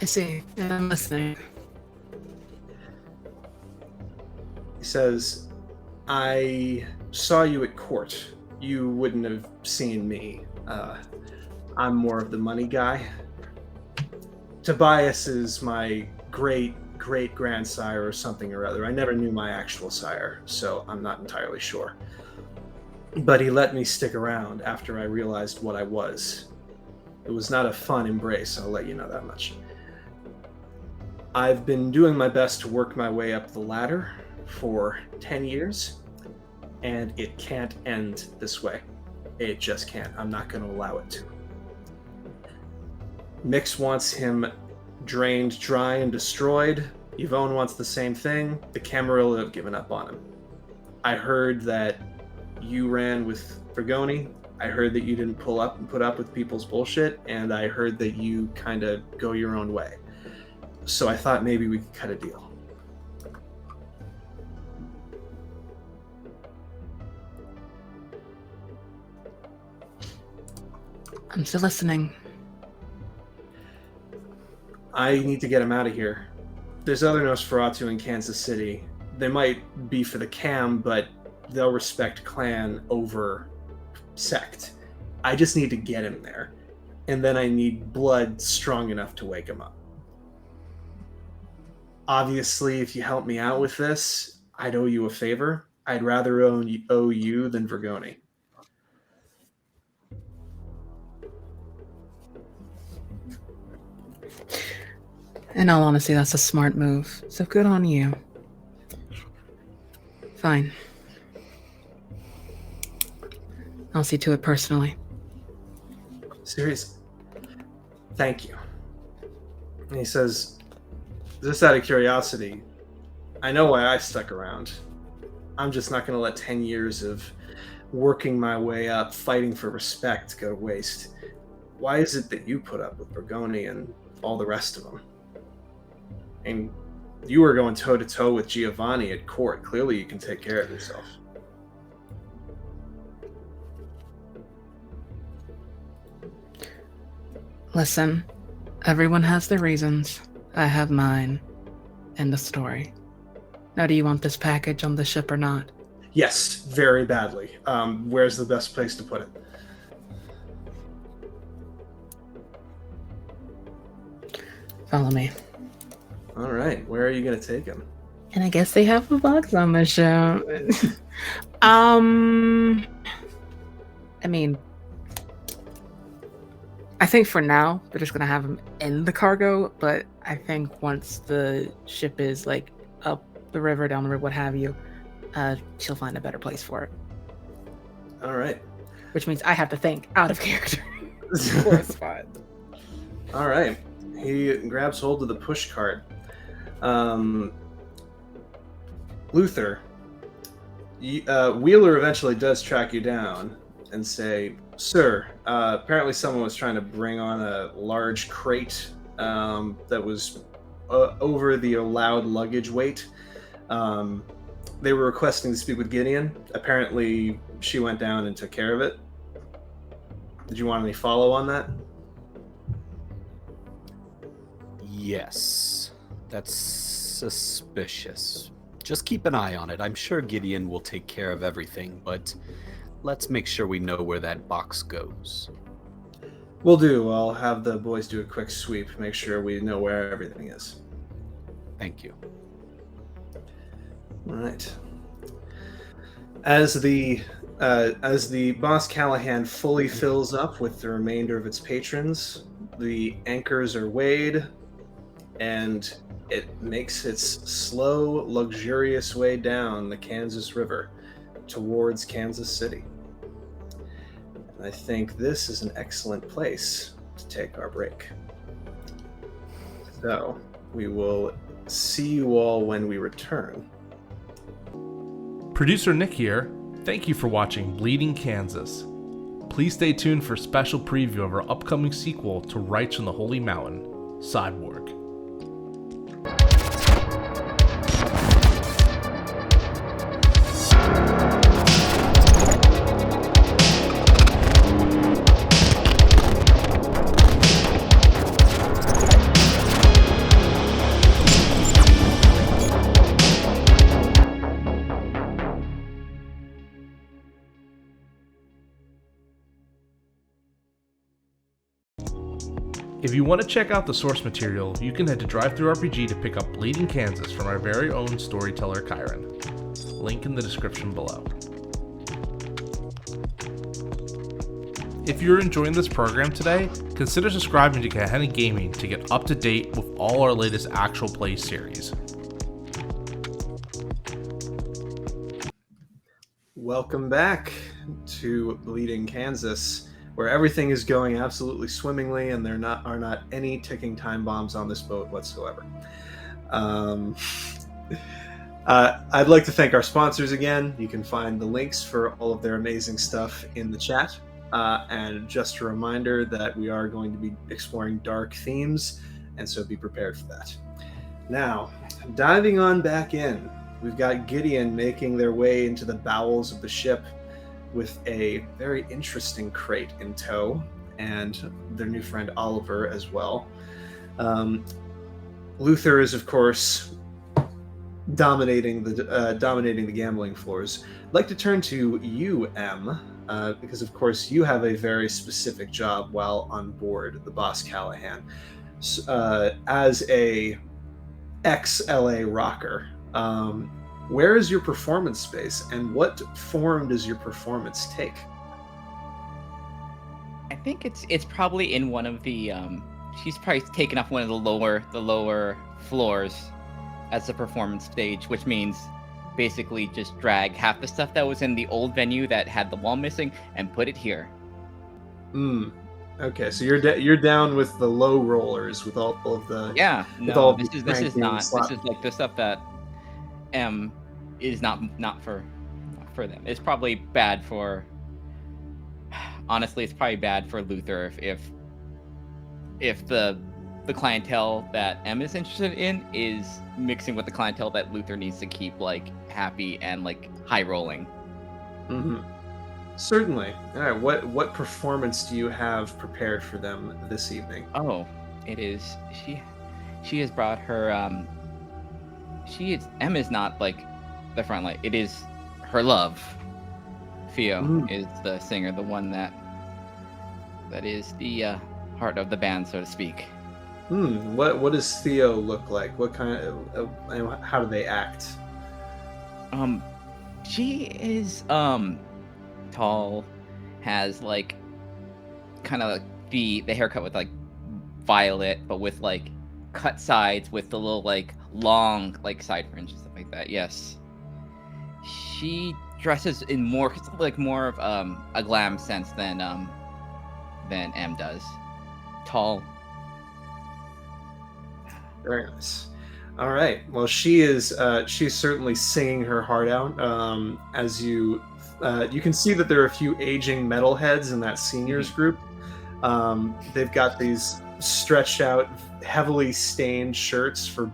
I see. I'm listening. He says, I saw you at court. You wouldn't have seen me. I'm more of the money guy. Tobias is my great-great-grandsire or something or other. I never knew my actual sire, so I'm not entirely sure. But he let me stick around after I realized what I was. It was not a fun embrace, I'll let you know that much. I've been doing my best to work my way up the ladder for 10 years, and it can't end this way. It just can't. I'm not going to allow it to. Mix wants him drained dry and destroyed. Yvonne wants the same thing. The Camarilla have given up on him. I heard that you ran with Vergoni. I heard that you didn't put up with people's bullshit, and I heard that you kind of go your own way. So I thought maybe we could cut a deal. I'm still listening. I need to get him out of here. There's other Nosferatu in Kansas City. They might be for the cam, but they'll respect clan over sect. I just need to get him there. And then I need blood strong enough to wake him up. Obviously, if you help me out with this, I'd owe you a favor. I'd rather owe you than Vergoni. In all honesty, that's a smart move. So good on you. Fine. I'll see to it personally. Seriously. Thank you. And he says, just out of curiosity, I know why I stuck around. I'm just not going to let 10 years of working my way up, fighting for respect go to waste. Why is it that you put up with Vergoni and all the rest of them? And you were going toe-to-toe with Giovanni at court. Clearly you can take care of yourself. Listen, everyone has their reasons. I have mine. End of story. Now, do you want this package on the ship or not? Yes, very badly. Where's the best place to put it? Follow me. All right, where are you going to take him? And I guess they have a box on the show. I mean, I think for now they're just gonna have him in the cargo, but I think once the ship is like up the river, down the river, what have you, she'll find a better place for it. All right. Which means I have to think out of character for a spot. All right. He grabs hold of the push cart. Luther, Wheeler eventually does track you down and say, "Sir, apparently someone was trying to bring on a large crate that was over the allowed luggage weight. They were requesting to speak with Gideon. Apparently she went down and took care of it. Did you want any follow on that?" Yes, that's suspicious. Just keep an eye on it. I'm sure Gideon will take care of everything, but let's make sure we know where that box goes. Will do. I'll have the boys do a quick sweep, make sure we know where everything is. Thank you. All right. As the boss Callahan fully fills up with the remainder of its patrons, the anchors are weighed, and it makes its slow, luxurious way down the Kansas River towards Kansas City. And I think this is an excellent place to take our break. So we will see you all when we return. Producer Nick here. Thank you for watching Bleeding Kansas. Please stay tuned for a special preview of our upcoming sequel to Rites from the Holy Mountain, Cyborg. If you want to check out the source material, you can head to DriveThruRPG to pick up Bleeding Kansas from our very own Storyteller Kyran. Link in the description below. If you're enjoying this program today, consider subscribing to Gehenna Gaming to get up to date with all our latest actual play series. Welcome back to Bleeding Kansas, where everything is going absolutely swimmingly and there are not any ticking time bombs on this boat whatsoever. I'd like to thank our sponsors again. You can find the links for all of their amazing stuff in the chat. And just a reminder that we are going to be exploring dark themes, and so be prepared for that. Now, diving on back in, we've got Gideon making their way into the bowels of the ship with a very interesting crate in tow, and their new friend Oliver as well. Luther is, of course, dominating the gambling floors. I'd like to turn to you, Em, because, of course, you have a very specific job while on board the Boss Callahan. As a ex-LA rocker, where is your performance space, and what form does your performance take? I think it's probably in one of the she's probably taken up one of the lower floors as a performance stage, which means basically just drag half the stuff that was in the old venue that had the wall missing and put it here. Okay, so you're down with the low rollers with all of the this is like the stuff that is not for them. It's probably bad for, honestly, it's probably bad for Luther if the clientele that M is interested in is mixing with the clientele that Luther needs to keep like happy and like high rolling. Mm-hmm. Certainly. All right, what performance do you have prepared for them this evening? Oh, it is she has brought her M is not like the front light. It is her love. Theo is the singer, the one that is the heart of the band, so to speak. What does Theo look like? What kind of how do they act? She is tall, has like kind of like the haircut with like violet, but with like cut sides with the little like long like side fringe and stuff like that. Yes, she dresses in more of a glam sense than M does. Tall. Very nice. All right. Well, she's certainly singing her heart out. As you can see that there are a few aging metalheads in that seniors group. They've got these stretched out, heavily stained shirts for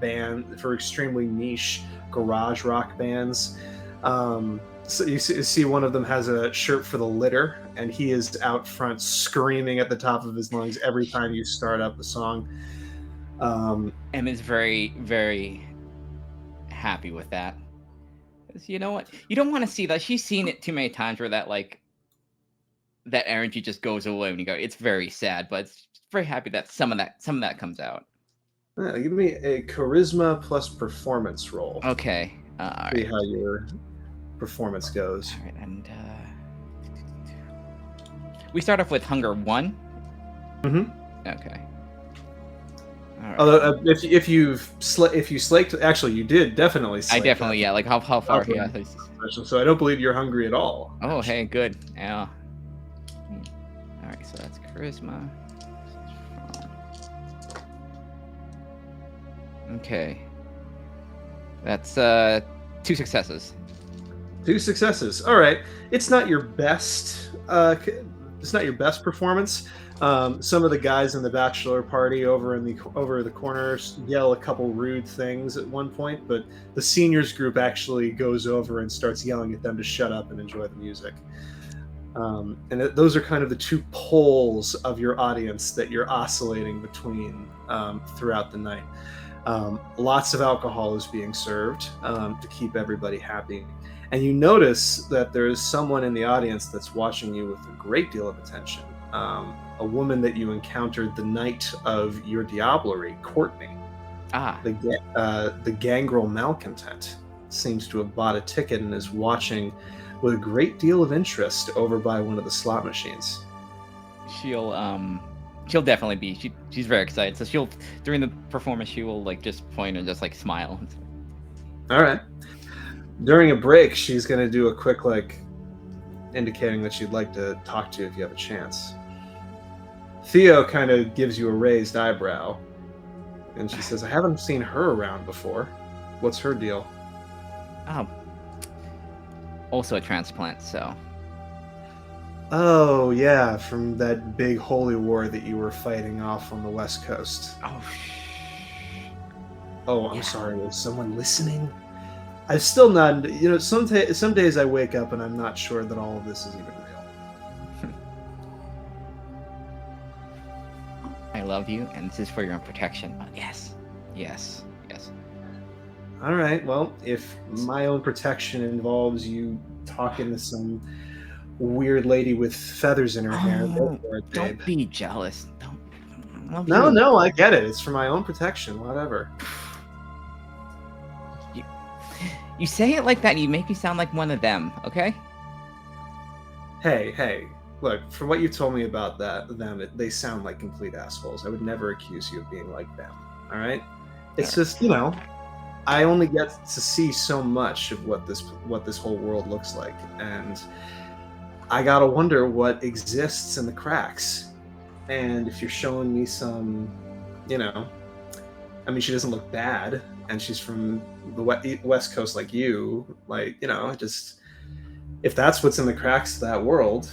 extremely niche garage rock bands. So you see one of them has a shirt for the Litter, and he is out front screaming at the top of his lungs every time you start up the song. Em is very, very happy with that. 'Cause you know what? You don't want to see that. She's seen it too many times where that that energy just goes away when you go. It's very sad, but it's very happy that some of that comes out. Give me a charisma plus performance roll. Okay. All See right. how your performance goes. All right, and we start off with hunger 1. Mm-hmm. Okay. All right. Although if you slaked, actually you did definitely. I Slake definitely, that. yeah. Like how far? Okay. Yeah. So I don't believe you're hungry at all. Oh, hey, good. Yeah. All right, so that's charisma. Okay. That's 2 successes. 2 successes. All right. It's not your best. It's not your best performance. Some of the guys in the bachelor party over the corners yell a couple rude things at one point, but the seniors group actually goes over and starts yelling at them to shut up and enjoy the music. Those are kind of the 2 poles of your audience that you're oscillating between throughout the night. Lots of alcohol is being served to keep everybody happy. And you notice that there is someone in the audience that's watching you with a great deal of attention. A woman that you encountered the night of your diablerie, Courtney. The gangrel malcontent seems to have bought a ticket and is watching with a great deal of interest over by one of the slot machines. She'll definitely be. She's very excited. So during the performance she will just point and just smile. All right. During a break, she's going to do a quick indicating that she'd like to talk to you if you have a chance. Theo kind of gives you a raised eyebrow, and she says, "I haven't seen her around before. What's her deal?" Also a transplant, so. Oh, yeah, from that big holy war that you were fighting off on the West Coast. Oh, I'm sorry. Is someone listening? I'm still not, some days I wake up and I'm not sure that all of this is even real. I love you, and this is for your own protection. But yes. All right, well, if my own protection involves you talking to some weird lady with feathers in her hair, go for it, babe. Don't be jealous. Don't. No, I get it. It's for my own protection, whatever. You say it like that, and you make me sound like one of them, okay? Hey, look, from what you told me about they sound like complete assholes. I would never accuse you of being like them, all right? It's just, I only get to see so much of what this whole world looks like, and I gotta wonder what exists in the cracks. And if you're showing me some, she doesn't look bad, and she's from the West Coast like you, if that's what's in the cracks of that world,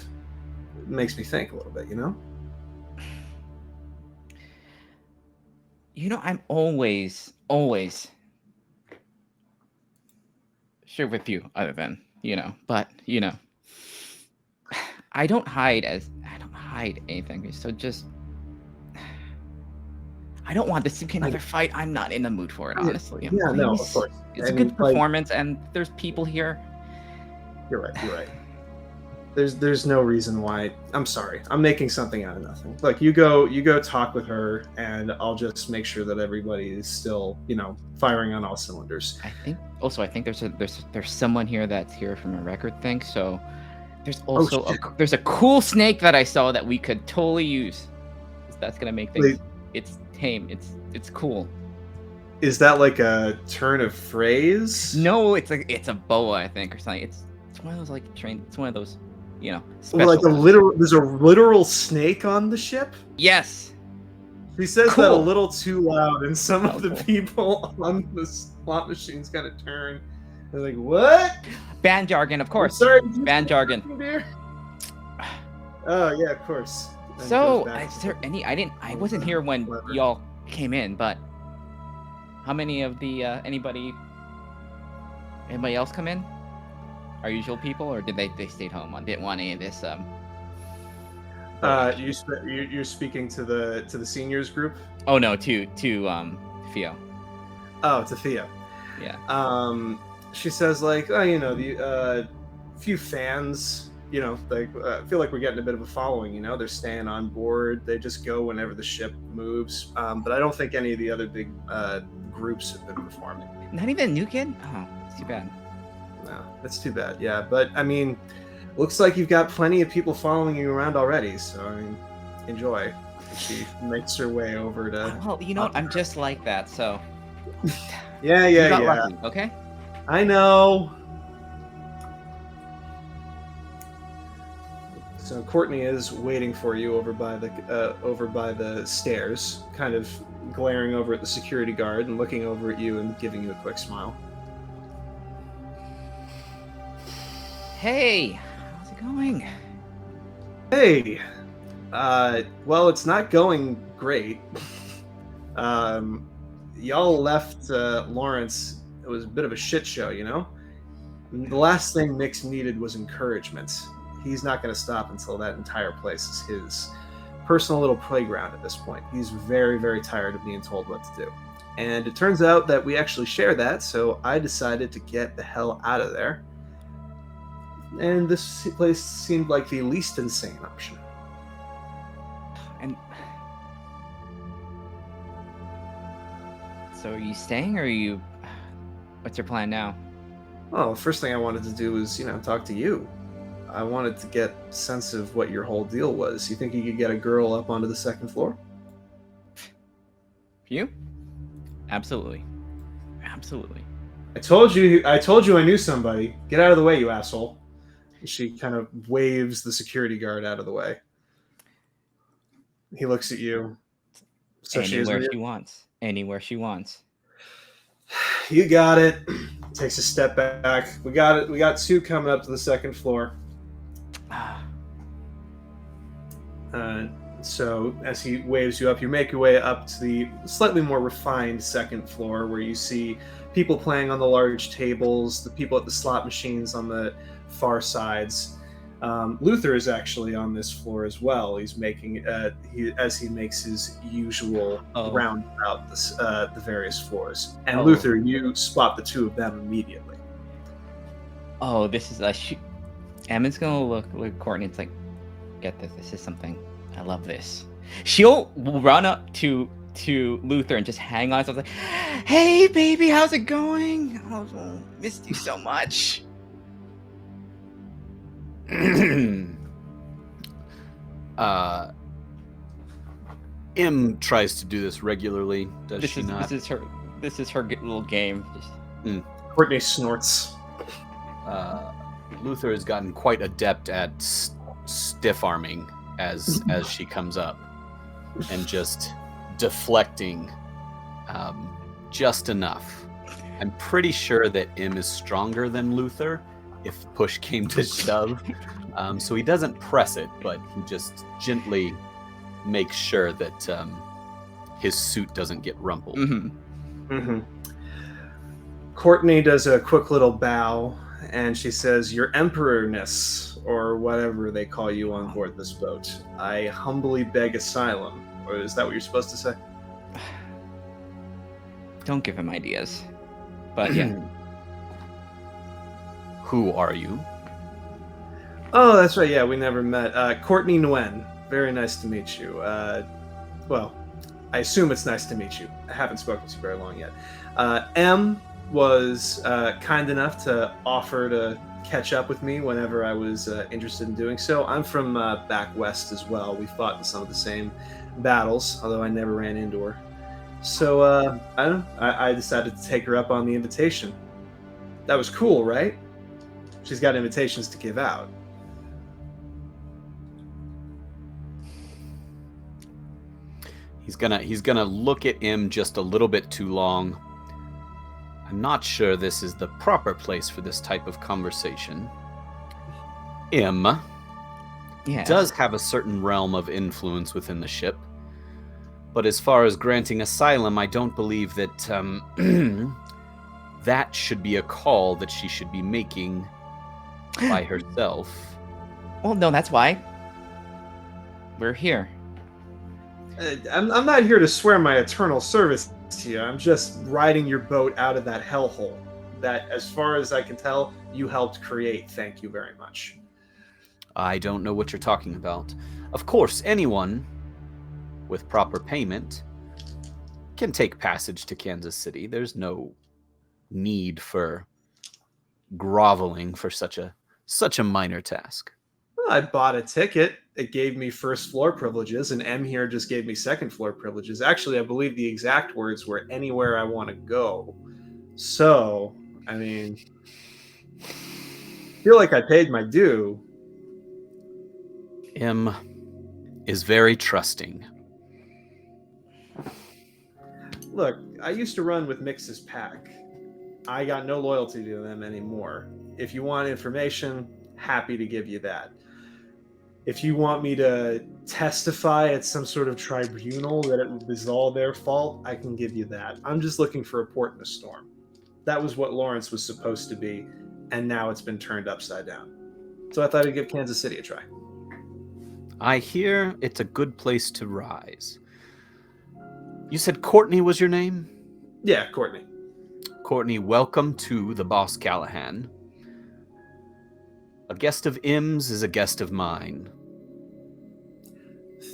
it makes me think a little bit, I'm always sure with you, other than, but, I don't hide anything, so just, I don't want this to be another fight. I'm not in the mood for it, honestly. Yeah, no, of course. It's a good performance, and there's people here. You're right. There's no reason why. I'm sorry. I'm making something out of nothing. Look, you go talk with her, and I'll just make sure that everybody is still, firing on all cylinders. I think there's someone here that's here from a record thing. So there's also there's a cool snake that I saw that we could totally use. That's gonna make things. It's tame. It's cool. Is that like a turn of phrase? No, it's a boa, I think, or something. It's one of those It's one of those. Special there's a literal snake on the ship? Yes. She says that a little too loud, and some of the people on the slot machines kind of turn. They're like, "What?" Band jargon, of course. Sorry, band jargon. Oh yeah, of course. So, is there any? I wasn't here when y'all came in, but how many of the anybody else come in? Our usual people, or did they stayed home? Didn't want any of this. You're speaking to the seniors group. Oh no, to Theo. Oh, to Thea. Yeah. She says like, oh, the few fans, like I feel like we're getting a bit of a following. They're staying on board. They just go whenever the ship moves. But I don't think any of the other big groups have been performing. Not even a new kid? Oh, it's too bad. No, that's too bad. Yeah, but I mean, looks like you've got plenty of people following you around already. So I mean, enjoy. She makes her way over to. Well, you know what? I'm just like that, so. Yeah. You got lucky, okay? I know. So Courtney is waiting for you over by the stairs, kind of glaring over at the security guard and looking over at you and giving you a quick smile. Hey, how's it going? Hey, well, it's not going great. Y'all left Lawrence. It was a bit of a shit show, The last thing Mix needed was encouragement. He's not going to stop until that entire place is his personal little playground at this point. He's very, very tired of being told what to do. And it turns out that we actually share that, so I decided to get the hell out of there. And this place seemed like the least insane option. And so are you staying, or are you... What's your plan now? Well, the first thing I wanted to do was, talk to you. I wanted to get a sense of what your whole deal was. You think you could get a girl up onto the second floor? You? Absolutely. Absolutely. I told you I knew somebody. Get out of the way, you asshole. She kind of waves the security guard out of the way. He looks at you. So Anywhere she wants. Anywhere she wants. You got it. Takes a step back. We got it. We got two coming up to the second floor. So as he waves you up, you make your way up to the slightly more refined second floor, where you see people playing on the large tables, the people at the slot machines on the far sides. Luther is actually on this floor as well. He's making as he makes his usual round about the various floors. And Luther, you spot the two of them immediately. Oh, this is Emma's gonna look at Courtney. It's like, get this. This is something. I love this. She'll run up to Luther and just hang on. So I was like, "Hey, baby, how's it going? Oh, missed you so much." M tries to do this regularly. Does she not? This is her little game. Courtney snorts. Luther has gotten quite adept at stiff arming as she comes up and just deflecting just enough. I'm pretty sure that M is stronger than Luther if push came to shove. So he doesn't press it, but he just gently makes sure that his suit doesn't get rumpled. Mm-hmm. Mm-hmm. Courtney does a quick little bow, and she says, "Your Emperorness," or whatever they call you on board this boat, "I humbly beg asylum." Or is that what you're supposed to say? Don't give him ideas. But yeah. Who are you? Oh, that's right. Yeah, we never met. Courtney Nguyen. Very nice to meet you. Well, I assume it's nice to meet you. I haven't spoken to you very long yet. M was kind enough to offer to catch up with me whenever I was interested in doing so. I'm from back west as well. We fought in some of the same battles, although I never ran into her. So I don't know. I decided to take her up on the invitation. That was cool, right? She's got invitations to give out. He's gonna look at him just a little bit too long. I'm not sure this is the proper place for this type of conversation. M does have a certain realm of influence within the ship, but as far as granting asylum, I don't believe that that should be a call that she should be making by herself. Well, no, that's why we're here. I'm not here to swear my eternal service to you. I'm just riding your boat out of that hellhole that, as far as I can tell, you helped create. Thank you very much. I don't know what you're talking about. Of course, anyone with proper payment can take passage to Kansas City. There's no need for groveling for such a minor task. Well, I bought a ticket. It gave me first floor privileges, and M here just gave me second floor privileges. Actually, I believe the exact words were anywhere I want to go. So, I mean, I feel like I paid my due. M is very trusting. Look, I used to run with Mix's pack. I got no loyalty to them anymore. If you want information, happy to give you that. If you want me to testify at some sort of tribunal that it was all their fault, I can give you that. I'm just looking for a port in a storm. That was what Lawrence was supposed to be, and now it's been turned upside down. So I thought I'd give Kansas City a try. I hear it's a good place to rise. You said Courtney was your name? Yeah, Courtney. Courtney, welcome to the Boss Callahan. A guest of M's is a guest of mine.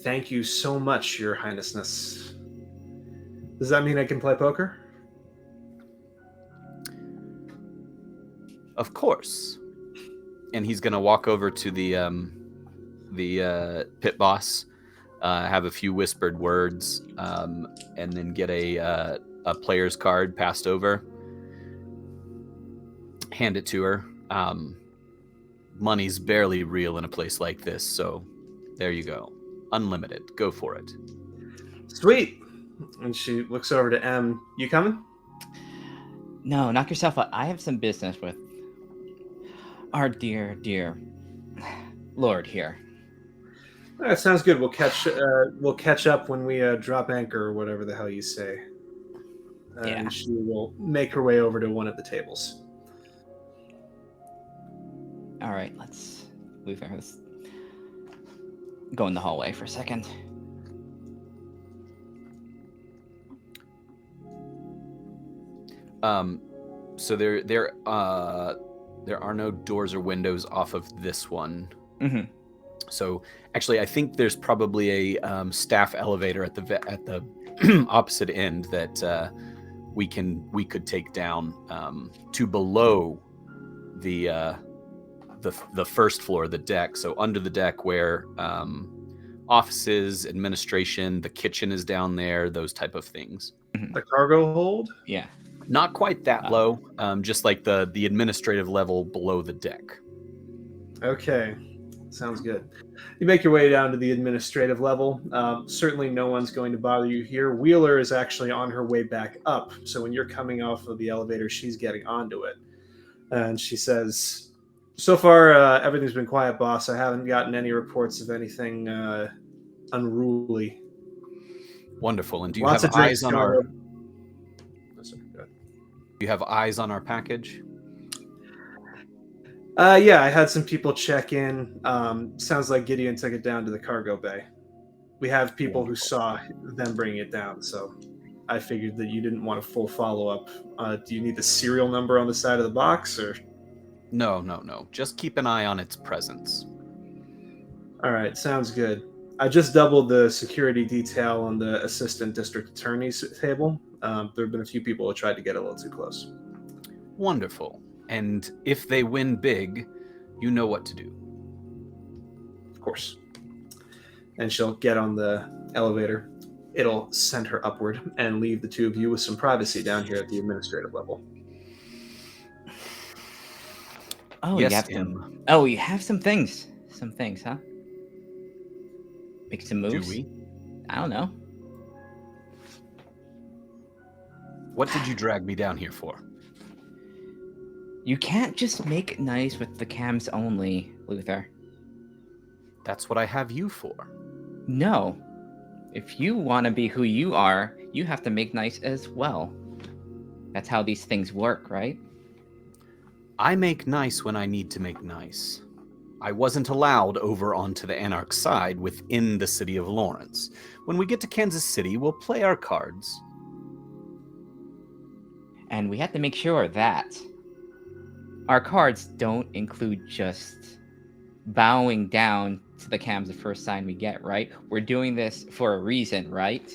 Thank you so much, Your Highnessness. Does that mean I can play poker? Of course. And he's gonna walk over to the pit boss, have a few whispered words, and then get a player's card passed over. Hand it to her. Money's barely real in a place like this, so there you go. Unlimited. Go for it. Sweet. And she looks over to M. You coming? No, knock yourself out. I have some business with our dear Lord here. That sounds good. We'll catch up when we drop anchor or whatever the hell you say. Yeah. And she will make her way over to one of the tables. All right, let's move her. Let's go in the hallway for a second. So there are no doors or windows off of this one. Mm-hmm. So actually, I think there's probably a staff elevator at the opposite end that we could take down to below the first floor, the deck. So under the deck where offices, administration, the kitchen is down there, those type of things. The cargo hold? Yeah. Not quite that low, just like the administrative level below the deck. Okay. Sounds good. You make your way down to the administrative level. Certainly no one's going to bother you here. Wheeler is actually on her way back up. So when you're coming off of the elevator, she's getting onto it. And she says, so far, everything's been quiet, boss. I haven't gotten any reports of anything unruly. Wonderful. And do you Lots have of drinks eyes on going our... on. Do you have eyes on our package? Yeah, I had some people check in. Sounds like Gideon took it down to the cargo bay. We have people who saw them bringing it down, so I figured that you didn't want a full follow-up. Do you need the serial number on the side of the box, or...? No. Just keep an eye on its presence. All right, sounds good. I just doubled the security detail on the assistant district attorney's table. There have been a few people who tried to get a little too close. Wonderful. And if they win big, you know what to do. Of course. And she'll get on the elevator. It'll send her upward and leave the two of you with some privacy down here at the administrative level. Oh, Yes, you have Tim. some. Oh, you have some things. Some things, huh? Make some moves. Do we? I don't know. What did you drag me down here for? You can't just make it nice with the cams only, Luther. That's what I have you for. No. If you want to be who you are, you have to make nice as well. That's how these things work, right? I make nice when I need to make nice. I wasn't allowed over onto the Anarch side within the city of Lawrence. When we get to Kansas City, we'll play our cards. And we have to make sure that our cards don't include just bowing down to the cams the first sign we get, right? We're doing this for a reason, right?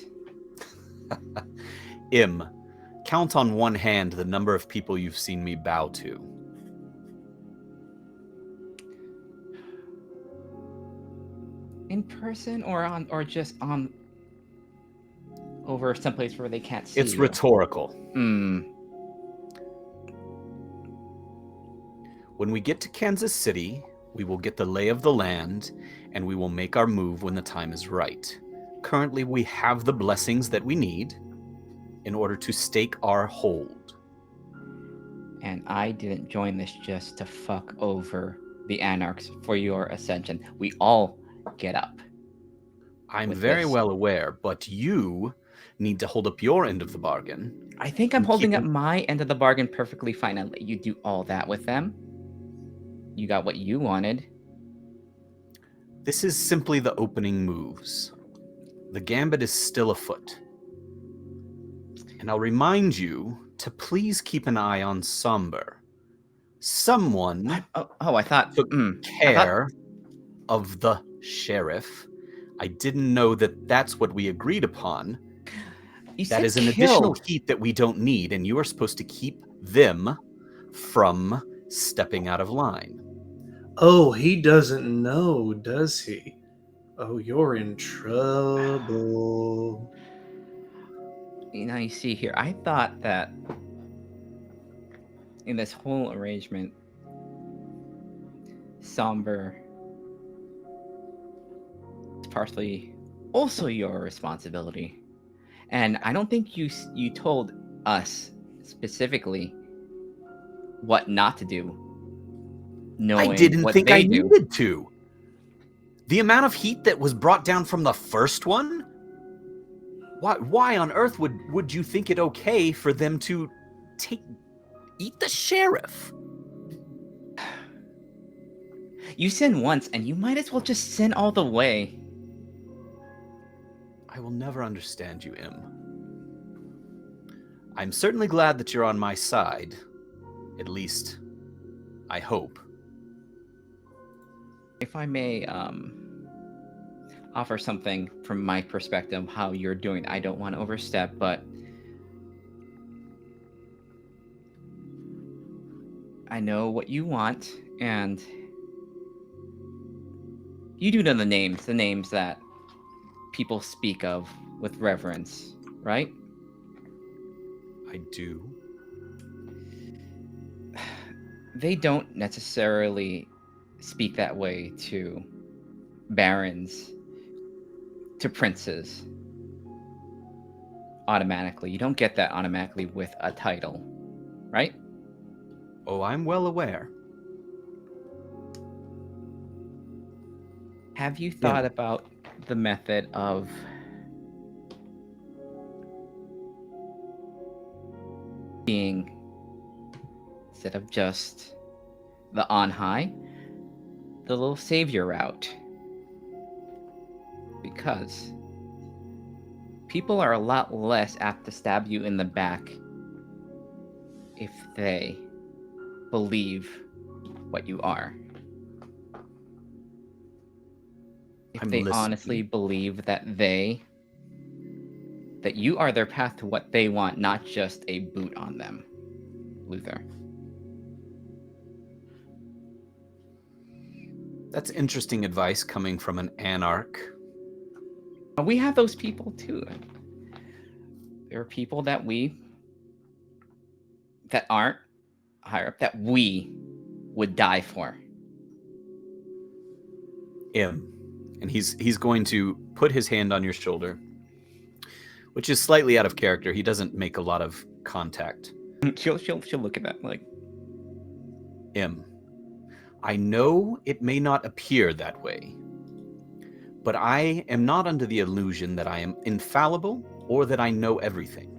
Count on one hand the number of people you've seen me bow to. In person or just on over someplace where they can't see It's you? rhetorical. When we get to Kansas City, we will get the lay of the land, and we will make our move when the time is right. Currently, we have the blessings that we need in order to stake our hold. And I didn't join this just to fuck over the Anarchs for your ascension. We all get up. I'm with very this. well aware, but you need to hold up your end of the bargain. I think I'm And holding keep up my end of the bargain perfectly fine. I'll let you do all that with them. You got what you wanted. This is simply the opening moves. The gambit is still afoot. And I'll remind you to please keep an eye on Somber. Someone I thought took care of the sheriff. I didn't know that that's what we agreed upon. You That said is an additional killed. heat that we don't need, and you are supposed to keep them from stepping out of line. Oh, he doesn't know, does he? Oh, you're in trouble. You see here, I thought that in this whole arrangement, Somber is partially also your responsibility. And I don't think you told us specifically what not to do. Knowing I didn't what think they I do. needed to. The amount of heat that was brought down from the first one? Why on earth would you think it okay for them to eat the sheriff? You sin once, and you might as well just sin all the way. I will never understand you, Im. I'm certainly glad that you're on my side. At least, I hope. If I may offer something from my perspective, how you're doing, I don't want to overstep, but I know what you want, and you do know the names that people speak of with reverence, right? I do. They don't necessarily speak that way to barons, to princes automatically. You don't get that automatically with a title, right? Oh, I'm well aware. Have you thought about the method of being, instead of just the on high, the little savior route? Because people are a lot less apt to stab you in the back if they believe what you are. If I'm they listening. honestly believe that you are their path to what they want, not just a boot on them, Luther. That's interesting advice coming from an anarch. We have those people too. There are people that aren't higher up that we would die for. Im. And he's going to put his hand on your shoulder, which is slightly out of character. He doesn't make a lot of contact. She'll look at that like, Im. I know it may not appear that way, but I am not under the illusion that I am infallible or that I know everything.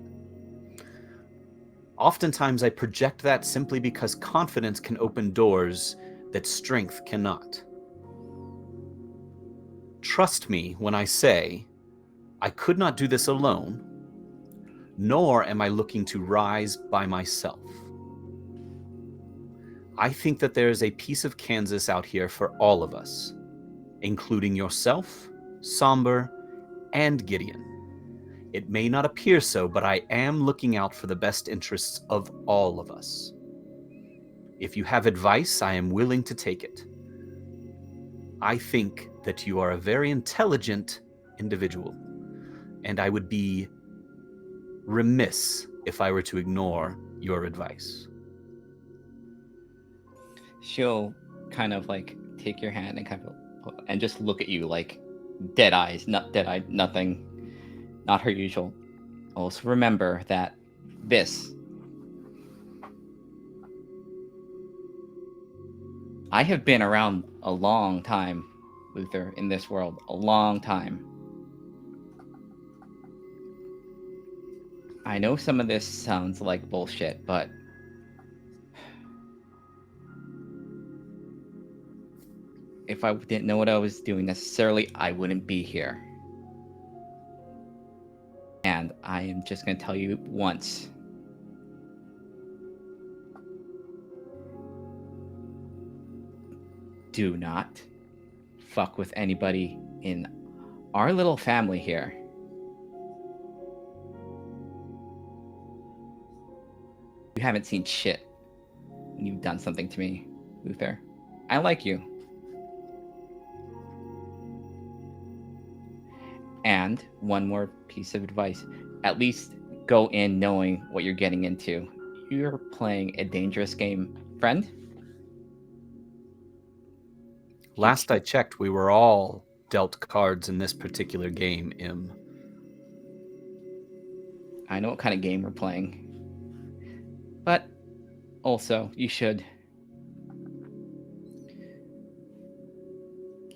Oftentimes I project that simply because confidence can open doors that strength cannot. Trust me when I say I could not do this alone, nor am I looking to rise by myself. I think that there is a piece of Kansas out here for all of us, including yourself, Somber, and Gideon. It may not appear so, but I am looking out for the best interests of all of us. If you have advice, I am willing to take it. I think that you are a very intelligent individual, and I would be remiss if I were to ignore your advice. She'll kind of like take your hand and just look at you like dead eyes, not dead eyed, nothing, not her usual. Also remember that I have been around a long time, Luther, in this world, a long time. I know some of this sounds like bullshit, but if I didn't know what I was doing necessarily, I wouldn't be here. And I am just going to tell you once. Do not fuck with anybody in our little family here. You haven't seen shit when you've done something to me, Luther. I like you. And one more piece of advice. At least go in knowing what you're getting into. You're playing a dangerous game, friend. Last I checked, we were all dealt cards in this particular game, Im. I know what kind of game we're playing. But also, you should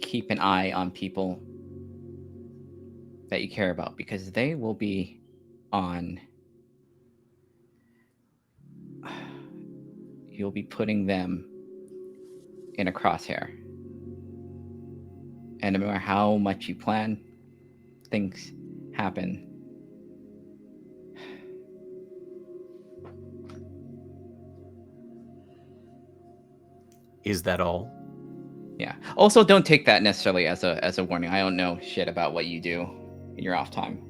keep an eye on people that you care about, because they will be on. You'll be putting them in a crosshair. And no matter how much you plan, things happen. Is that all? Yeah. Also, don't take that necessarily as a warning. I don't know shit about what you do in your off time.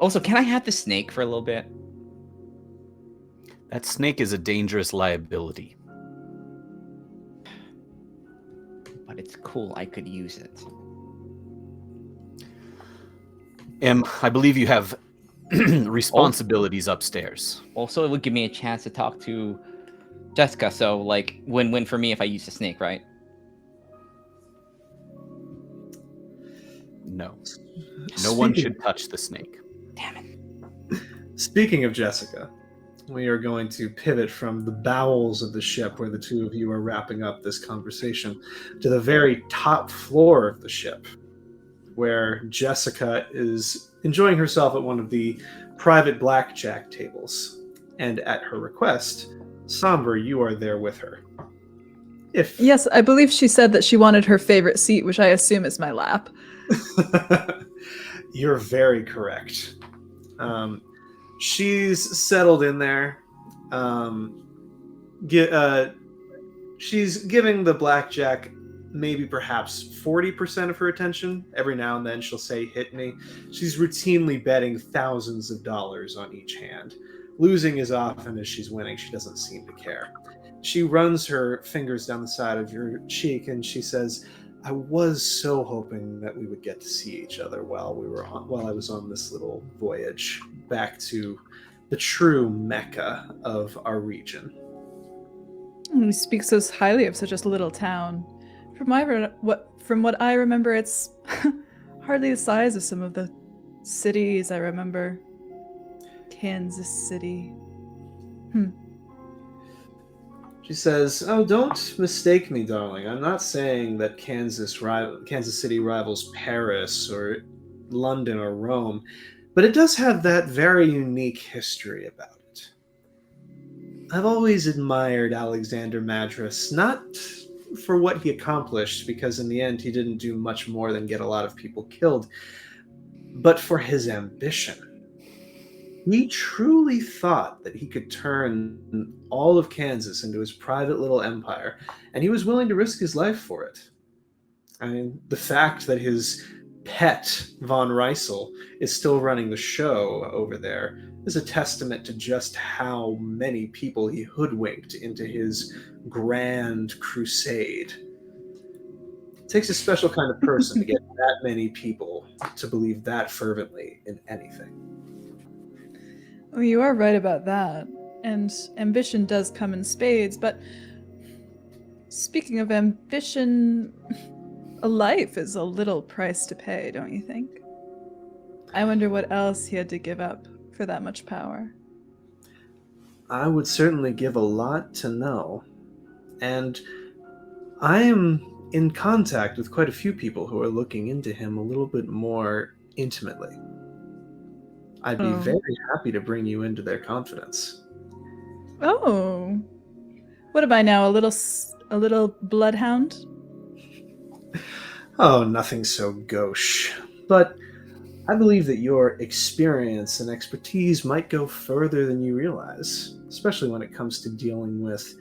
Also, can I have the snake for a little bit? That snake is a dangerous liability. But it's cool. I could use it. Im, I believe you have responsibilities upstairs. Also, it would give me a chance to talk to Jessica, so like win-win for me if I use the snake, right? No. No one should touch the snake. Damn it. Speaking of Jessica, we are going to pivot from the bowels of the ship where the two of you are wrapping up this conversation to the very top floor of the ship, where Jessica is enjoying herself at one of the private blackjack tables. And at her request, Somber, you are there with her. Yes, I believe she said that she wanted her favorite seat, which I assume is my lap. You're very correct. She's settled in there. She's giving the blackjack maybe perhaps 40% of her attention. Every now and then she'll say, hit me. She's routinely betting thousands of dollars on each hand. Losing as often as she's winning, she doesn't seem to care. She runs her fingers down the side of your cheek and she says, I was so hoping that we would get to see each other while I was on this little voyage back to the true mecca of our region. You speak so highly of such a little town. From what I remember, it's hardly the size of some of the cities I remember. Kansas City. She says, oh, don't mistake me, darling. I'm not saying that Kansas City rivals Paris or London or Rome, but it does have that very unique history about it. I've always admired Alexander Madras, not for what he accomplished, because in the end he didn't do much more than get a lot of people killed, but for his ambition. He truly thought that he could turn all of Kansas into his private little empire, and he was willing to risk his life for it. I mean, the fact that his pet, Von Reisel, is still running the show over there is a testament to just how many people he hoodwinked into his grand crusade. It takes a special kind of person to get that many people to believe that fervently in anything. Well, you are right about that. And ambition does come in spades, but speaking of ambition, a life is a little price to pay, don't you think? I wonder what else he had to give up for that much power. I would certainly give a lot to know. And I am in contact with quite a few people who are looking into him a little bit more intimately. I'd be very happy to bring you into their confidence. Oh. What am I now, a little bloodhound? Oh, nothing so gauche. But I believe that your experience and expertise might go further than you realize, especially when it comes to dealing with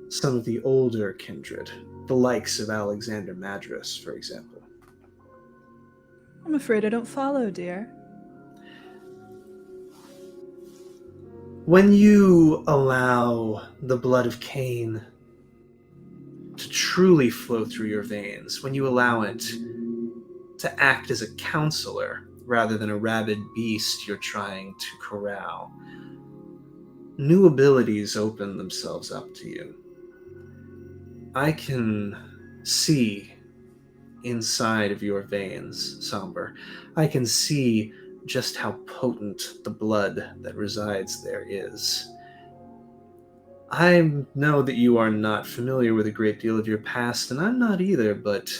some of the older kindred, the likes of Alexander Madras, for example. I'm afraid I don't follow, dear. When you allow the blood of Cain to truly flow through your veins, when you allow it to act as a counselor rather than a rabid beast you're trying to corral, new abilities open themselves up to you. I can see inside of your veins, Somber. I can see just how potent the blood that resides there is. I know that you are not familiar with a great deal of your past, and I'm not either, but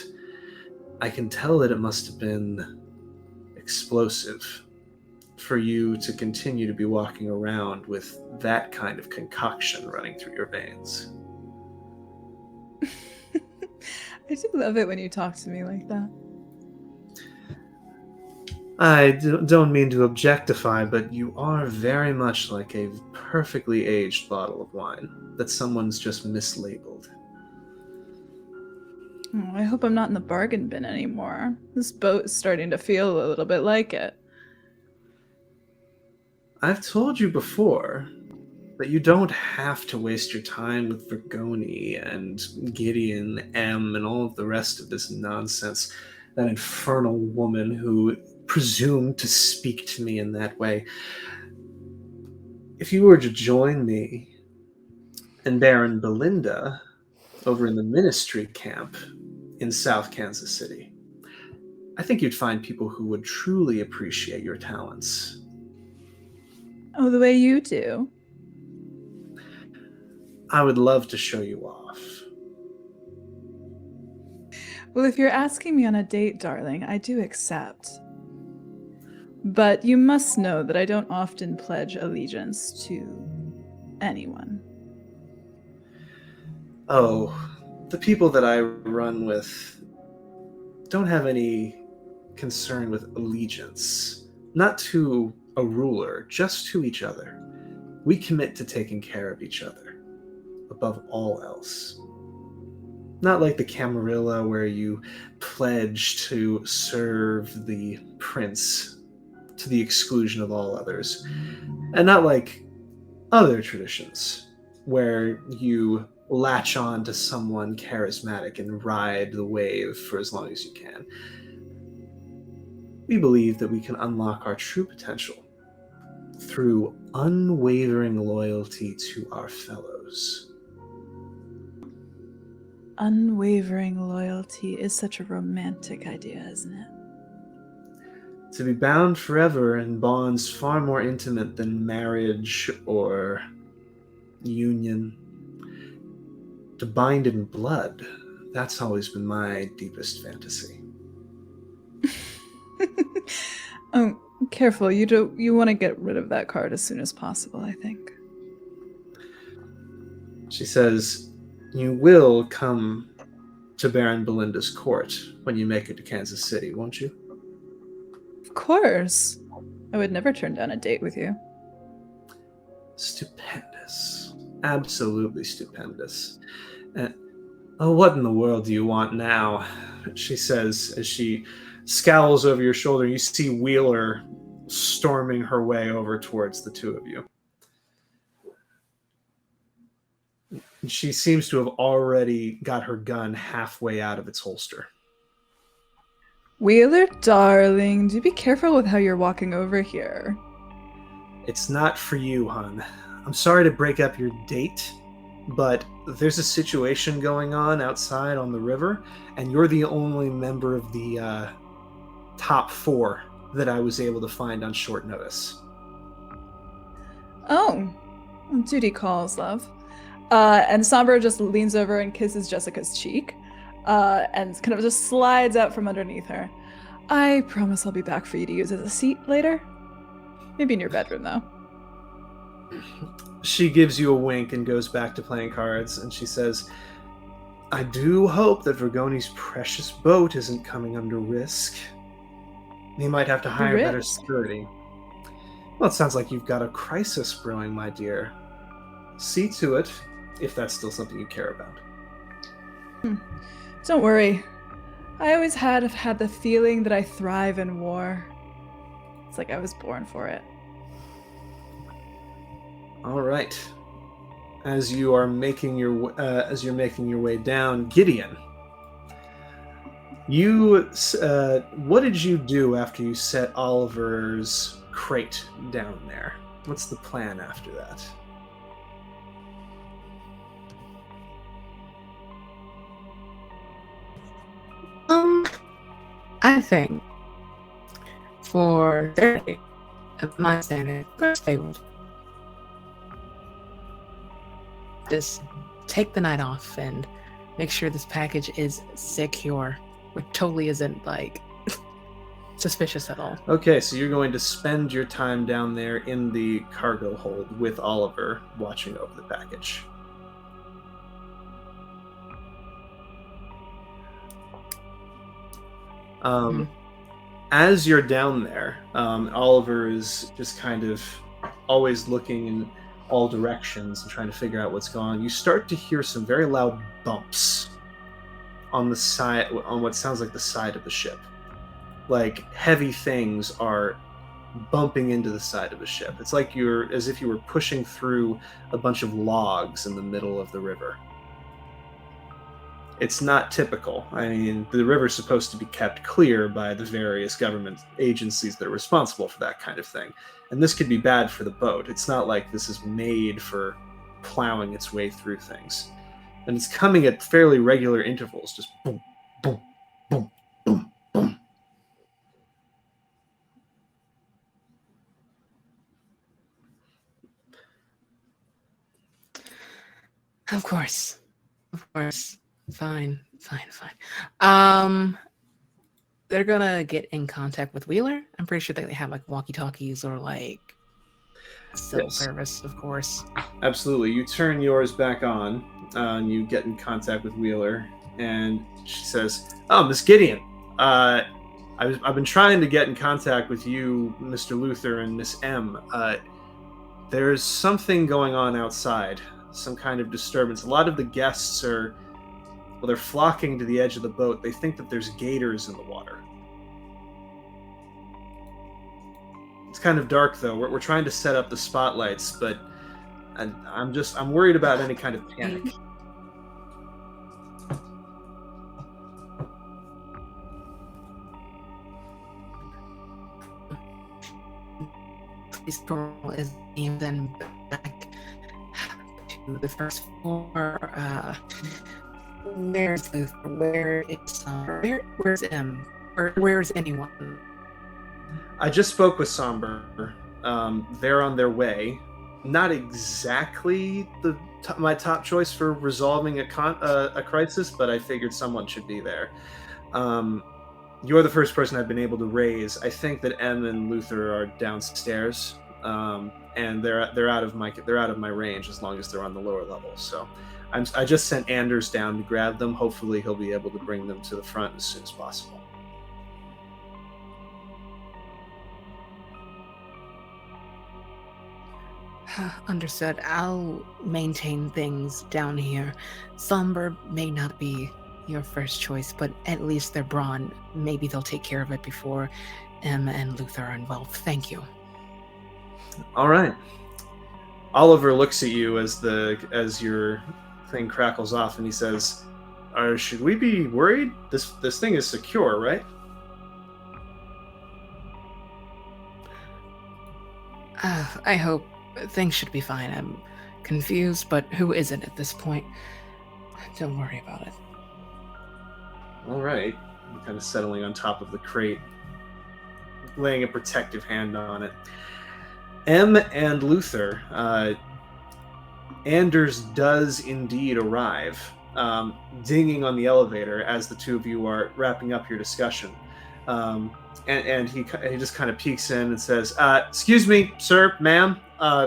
I can tell that it must have been explosive for you to continue to be walking around with that kind of concoction running through your veins. I do love it when you talk to me like that. I don't mean to objectify, but you are very much like a perfectly aged bottle of wine that someone's just mislabeled. Oh, I hope I'm not in the bargain bin anymore. This boat is starting to feel a little bit like it. I've told you before that you don't have to waste your time with Vergoni and Gideon M and all of the rest of this nonsense. That infernal woman who presumed to speak to me in that way. If you were to join me and Baron Belinda over in the ministry camp in South Kansas City, I think you'd find people who would truly appreciate your talents. Oh, the way you do? I would love to show you off. Well, if you're asking me on a date, darling, I do accept. But you must know that I don't often pledge allegiance to anyone. Oh, the people that I run with don't have any concern with allegiance. Not to a ruler, just to each other. We commit to taking care of each other, above all else. Not like the Camarilla where you pledge to serve the prince to the exclusion of all others. And not like other traditions where you latch on to someone charismatic and ride the wave for as long as you can. We believe that we can unlock our true potential through unwavering loyalty to our fellows. Unwavering loyalty is such a romantic idea, isn't it? To be bound forever in bonds far more intimate than marriage or union. To bind in blood, that's always been my deepest fantasy. Oh, careful. You want to get rid of that card as soon as possible, I think. She says, "You will come to Baron Belinda's court when you make it to Kansas City, won't you?" Of course. I would never turn down a date with you. Stupendous. Absolutely stupendous. Oh, what in the world do you want now? She says as she scowls over your shoulder. You see Wheeler storming her way over towards the two of you. She seems to have already got her gun halfway out of its holster. Wheeler, darling, do be careful with how you're walking over here. It's not for you, hon. I'm sorry to break up your date, but there's a situation going on outside on the river, and you're the only member of the top 4 that I was able to find on short notice. Oh, duty calls, love. And Somber just leans over and kisses Jessica's cheek, and kind of just slides out from underneath her. I promise I'll be back for you to use as a seat later. Maybe in your bedroom, though. She gives you a wink and goes back to playing cards, and she says, "I do hope that Vergoni's precious boat isn't coming under risk. He might have to hire better security." Well, it sounds like you've got a crisis brewing, my dear. See to it, if that's still something you care about. Don't worry. I always have had the feeling that I thrive in war. It's like I was born for it. All right. As you're making your way down, Gideon, what did you do after you set Oliver's crate down there? What's the plan after that? I think for 30 of my standard, first they would just take the night off and make sure this package is secure, which totally isn't like suspicious at all. Okay, so you're going to spend your time down there in the cargo hold with Oliver watching over the package. As you're down there, Oliver is just kind of always looking in all directions and trying to figure out what's going on. You start to hear some very loud bumps on the side, on what sounds like the side of the ship. Like heavy things are bumping into the side of the ship. It's like as if you were pushing through a bunch of logs in the middle of the river. It's not typical. I mean, the river's supposed to be kept clear by the various government agencies that are responsible for that kind of thing. And this could be bad for the boat. It's not like this is made for plowing its way through things. And it's coming at fairly regular intervals, just boom, boom, boom, boom, boom. Of course. Fine. They're gonna get in contact with Wheeler. I'm pretty sure they have like walkie-talkies or like cell service, of course. Absolutely. You turn yours back on, and you get in contact with Wheeler, and she says, "Oh, Miss Gideon, I've been trying to get in contact with you, Mr. Luther, and Miss M. There's something going on outside, some kind of disturbance. A lot of the guests they're flocking to the edge of the boat. They think that there's gators in the water. It's kind of dark, though. We're trying to set up the spotlights, but I'm worried about any kind of panic." This girl is then back to the first floor. Where's Luther? Where's M? Or where's anyone? I just spoke with Somber. They're on their way. Not exactly my top choice for resolving a crisis, but I figured someone should be there. You're the first person I've been able to raise. I think that M and Luther are downstairs and they're out of my range as long as they're on the lower level. So I just sent Anders down to grab them. Hopefully he'll be able to bring them to the front as soon as possible. Understood. I'll maintain things down here. Somber may not be your first choice, but at least they're brawn. Maybe they'll take care of it before Em and Luther are involved. Thank you. All right. Oliver looks at you as your thing crackles off, and he says, "Should we be worried? This thing is secure, right?" I hope things should be fine. I'm confused, but who isn't at this point? Don't worry about it. All right. I'm kind of settling on top of the crate, laying a protective hand on it. Em and Luther, Anders does indeed arrive, dinging on the elevator as the two of you are wrapping up your discussion. And he just kind of peeks in and says, "Excuse me, sir, ma'am.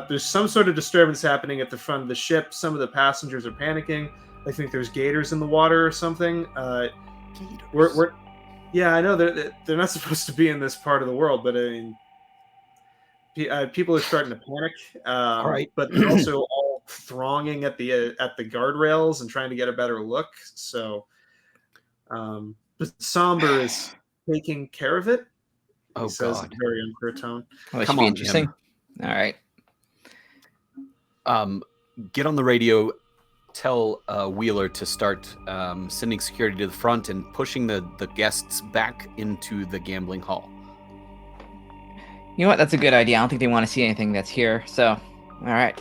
There's some sort of disturbance happening at the front of the ship. Some of the passengers are panicking. I think there's gators in the water or something. We're yeah, I know they're not supposed to be in this part of the world, but I mean, people are starting to panic. All right, but they're also all thronging at the guardrails and trying to get a better look. So, but Somber is taking care of it." Oh, He says God. in a very unclear tone. Well, that Come should be on, interesting. All right. Get on the radio. Tell Wheeler to start sending security to the front and pushing the guests back into the gambling hall. You know what? That's a good idea. I don't think they want to see anything that's here. So, all right.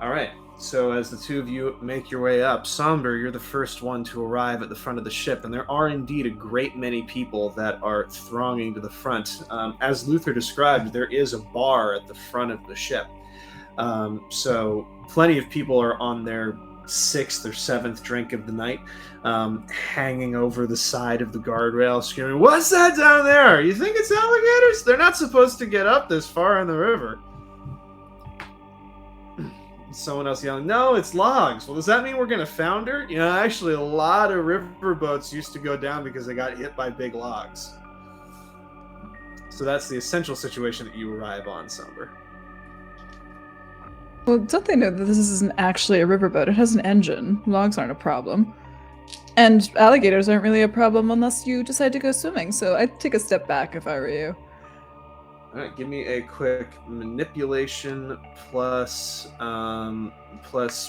All right. So as the two of you make your way up, Somber, you're the first one to arrive at the front of the ship, and there are indeed a great many people that are thronging to the front. As Luther described, there is a bar at the front of the ship. So plenty of people are on their 6th or 7th drink of the night, hanging over the side of the guardrail, screaming, "What's that down there? You think it's alligators? They're not supposed to get up this far in the river." Someone else yelling, "No, it's logs." "Well, does that mean we're going to founder?" You know, actually, a lot of river boats used to go down because they got hit by big logs. So that's the essential situation that you arrive on, Somber. Well, don't they know that this isn't actually a riverboat? It has an engine. Logs aren't a problem. And alligators aren't really a problem unless you decide to go swimming, so I'd take a step back if I were you. All right, give me a quick manipulation plus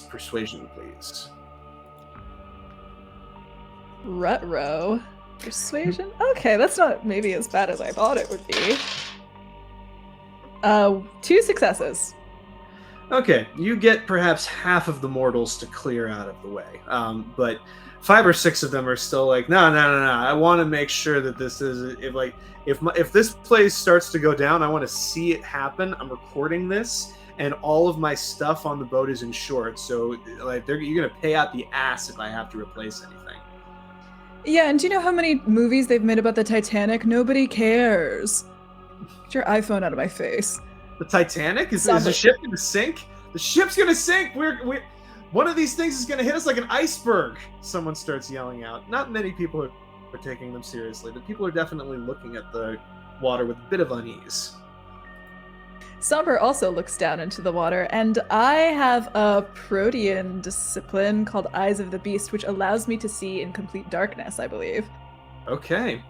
persuasion, please. Rutro. Persuasion? Okay, that's not maybe as bad as I thought it would be. 2 successes. Okay, you get perhaps half of the mortals to clear out of the way, but 5 or 6 of them are still like, no. I want to make sure that this is if this place starts to go down, I want to see it happen. I'm recording this, and all of my stuff on the boat is insured. So like, you're gonna pay out the ass if I have to replace anything. Yeah, and do you know how many movies they've made about the Titanic? Nobody cares. Get your iPhone out of my face. The Titanic is the ship gonna sink? The ship's gonna sink. We're one of these things is gonna hit us like an iceberg. Someone starts yelling out. Not many people are taking them seriously, but people are definitely looking at the water with a bit of unease. Somber also looks down into the water, and I have a protean discipline called Eyes of the Beast, which allows me to see in complete darkness, I believe. Okay.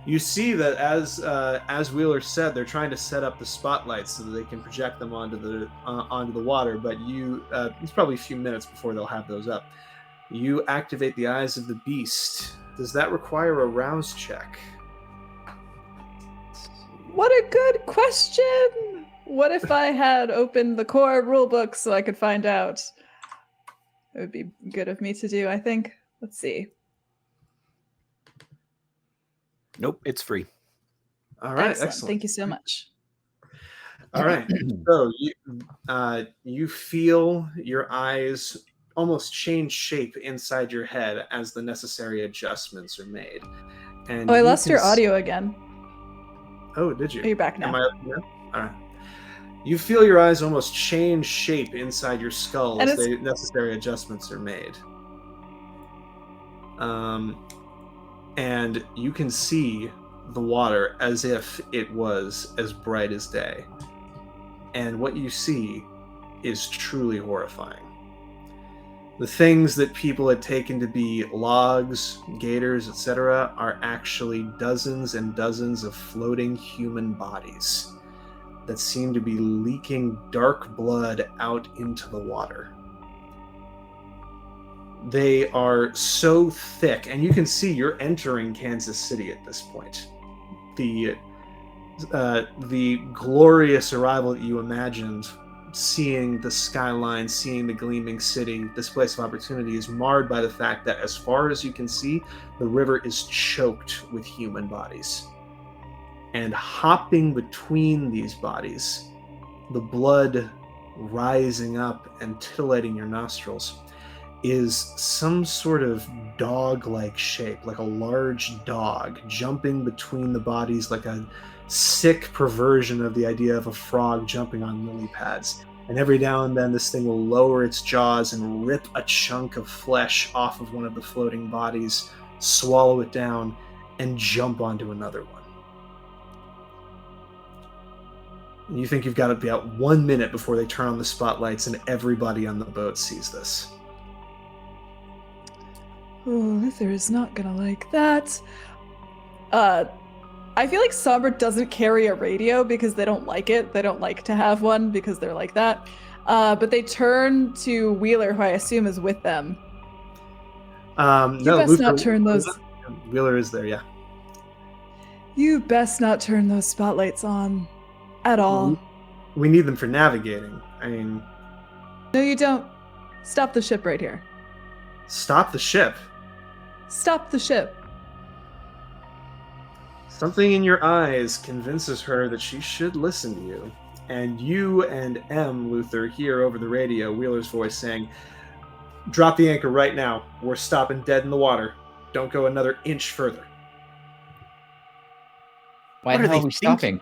You see that as Wheeler said, they're trying to set up the spotlights so that they can project them onto the water, but it's probably a few minutes before they'll have those up. You activate the Eyes of the Beast. Does that require a rouse check? What a good question! What if I had opened the core rulebook so I could find out? It would be good of me to do, I think. Let's see. Nope, it's free. All right, Excellent. Thank you so much. All right. So you feel your eyes almost change shape inside your head as the necessary adjustments are made. And I lost your audio again. Oh, did you? Are you back now? Am I up now? All right. You feel your eyes almost change shape inside your skull And as it's- the necessary adjustments are made. And you can see the water as if it was as bright as day. And what you see is truly horrifying. The things that people had taken to be logs, gators, etc., are actually dozens and dozens of floating human bodies that seem to be leaking dark blood out into the water. They are so thick, and you can see you're entering Kansas City at this point. The glorious arrival that you imagined, seeing the skyline, seeing the gleaming city, this place of opportunity, is marred by the fact that as far as you can see, the river is choked with human bodies. And hopping between these bodies, the blood rising up and titillating your nostrils, is some sort of dog-like shape, like a large dog jumping between the bodies, like a sick perversion of the idea of a frog jumping on lily pads. And every now and then this thing will lower its jaws and rip a chunk of flesh off of one of the floating bodies, swallow it down, and jump onto another one. And you think you've got about 1 minute before they turn on the spotlights and everybody on the boat sees this. Oh, Luther is not gonna like that. I feel like Somber doesn't carry a radio because they don't like it. They don't like to have one because they're like that. But they turn to Wheeler, who I assume is with them. You No, best Luther, not turn those. Wheeler is there, yeah. You best not turn those spotlights on, at all. We need them for navigating. I mean, No, you don't. Stop the ship right here. stop the ship. Stop the ship. Something in your eyes convinces her that she should listen to you. And you and M, Luther, hear over the radio Wheeler's voice saying, "Drop the anchor right now. We're stopping dead in the water. Don't go another inch further." Why What the are hell they are we stopping?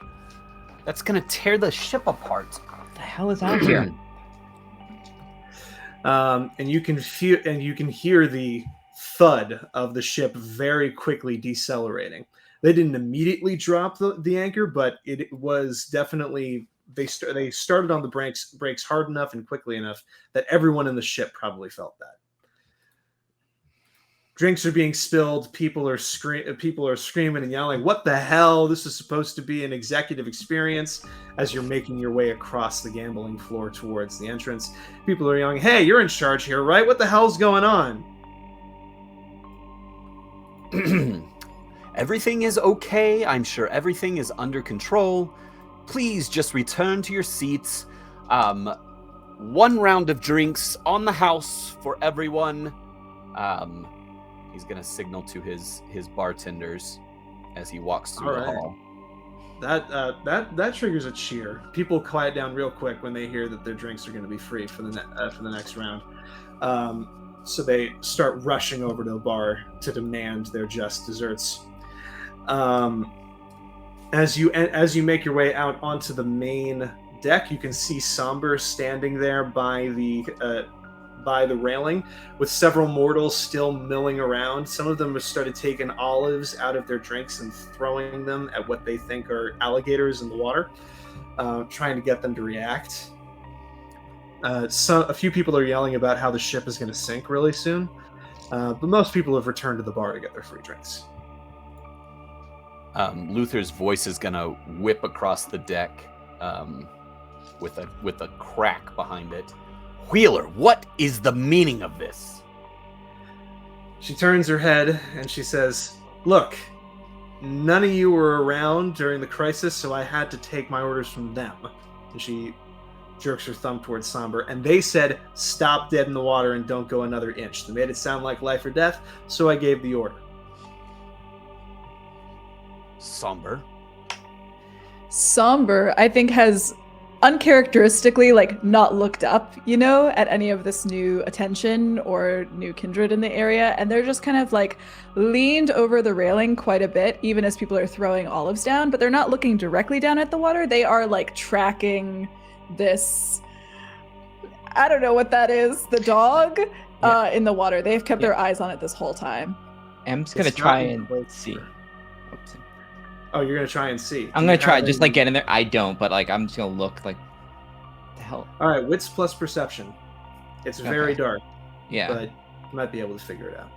That's gonna tear the ship apart. What the hell is out here? And you can feel, and you can hear the thud of the ship very quickly decelerating. They didn't immediately drop the anchor, but it was definitely they started on the brakes hard enough and quickly enough that everyone in the ship probably felt that. Drinks are being spilled. People are screaming and yelling, "What the hell? This is supposed to be an executive experience." As you're making your way across the gambling floor towards the entrance, people are yelling, "Hey, you're in charge here, right? What the hell's going on?" Everything is okay. I'm sure everything is under control. Please just return to your seats. 1 round of drinks on the house for everyone. He's gonna signal to his bartenders as he walks through the hall. That triggers a cheer. People quiet down real quick when they hear that their drinks are going to be free for the next round. So they start rushing over to the bar to demand their just desserts. As you make your way out onto the main deck, you can see Somber standing there by the railing with several mortals still milling around. Some of them have started taking olives out of their drinks and throwing them at what they think are alligators in the water, trying to get them to react. A few people are yelling about how the ship is going to sink really soon, but most people have returned to the bar to get their free drinks. Luther's voice is gonna whip across the deck with a crack behind it. Wheeler, what is the meaning of this? She turns her head and she says, "Look, none of you were around during the crisis, so I had to take my orders from them." And she jerks her thumb towards Somber, and they said, "Stop dead in the water and don't go another inch." They made it sound like life or death, so I gave the order. Somber. Somber, I think, has uncharacteristically like not looked up, at any of this new attention or new kindred in the area, and they're just kind of like leaned over the railing quite a bit, even as people are throwing olives down, but they're not looking directly down at the water. They are like tracking this, I don't know what that is, the dog in the water. They've kept their eyes on it this whole time. Em's gonna It's try not and close. see. Oops. Oh, you're gonna try and see. I'm Do gonna you try have just any- like get in there. I don't, but like I'm just gonna look like the hell. All right, wits plus perception. It's very Okay. dark, Yeah. but you might be able to figure it out.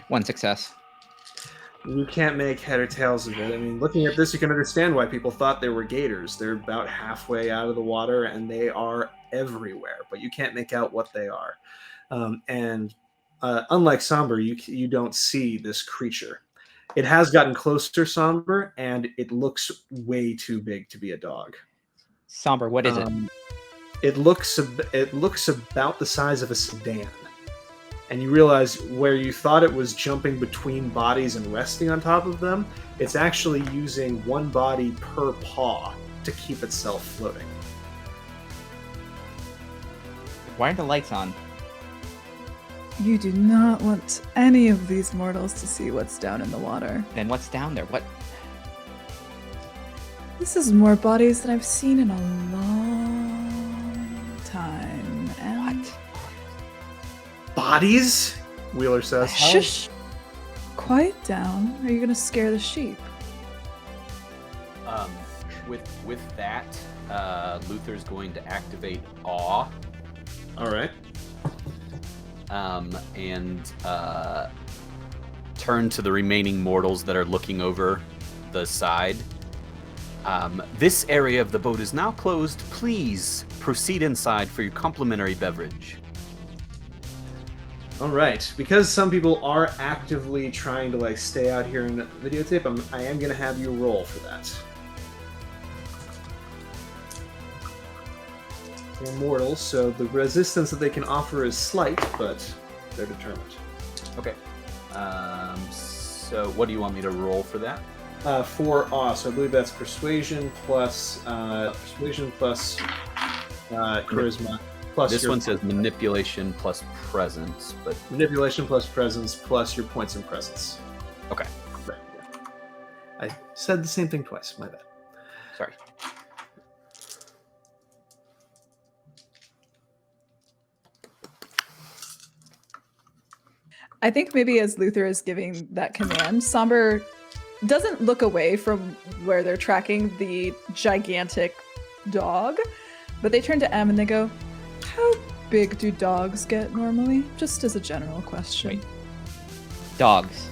One success. You can't make head or tails of it. I mean, looking at this, you can understand why people thought they were gators. They're about halfway out of the water, and they are everywhere, but you can't make out what they are. And unlike Somber, you don't see this creature. It has gotten closer, Somber, and it looks way too big to be a dog. Somber, what is it? It looks about the size of a sedan. And you realize where you thought it was jumping between bodies and resting on top of them, it's actually using one body per paw to keep itself floating. Why aren't the lights on? You do not want any of these mortals to see what's down in the water. Then what's down there? What? This is more bodies than I've seen in a long time. And What? Bodies? Wheeler says. Shush! Quiet down. Are you gonna scare the sheep? With that, Luther's going to activate awe, All right. and turn to the remaining mortals that are looking over the side. This area of the boat is now closed. Please proceed inside for your complimentary beverage. All right. Because some people are actively trying to stay out here and videotape, I am going to have you roll for that. They're mortals, so the resistance that they can offer is slight, but they're determined. Okay. So what do you want me to roll for that? For awe, so I believe that's persuasion plus charisma plus This your one says manipulation plus presence, but manipulation plus presence plus your points in presence. okay. Right. Yeah. I said the same thing twice. My bad. Sorry. I think maybe as Luther is giving that command, Somber doesn't look away from where they're tracking the gigantic dog, but they turn to M and they go, "How big do dogs get normally?" Just as a general question. Wait. Dogs.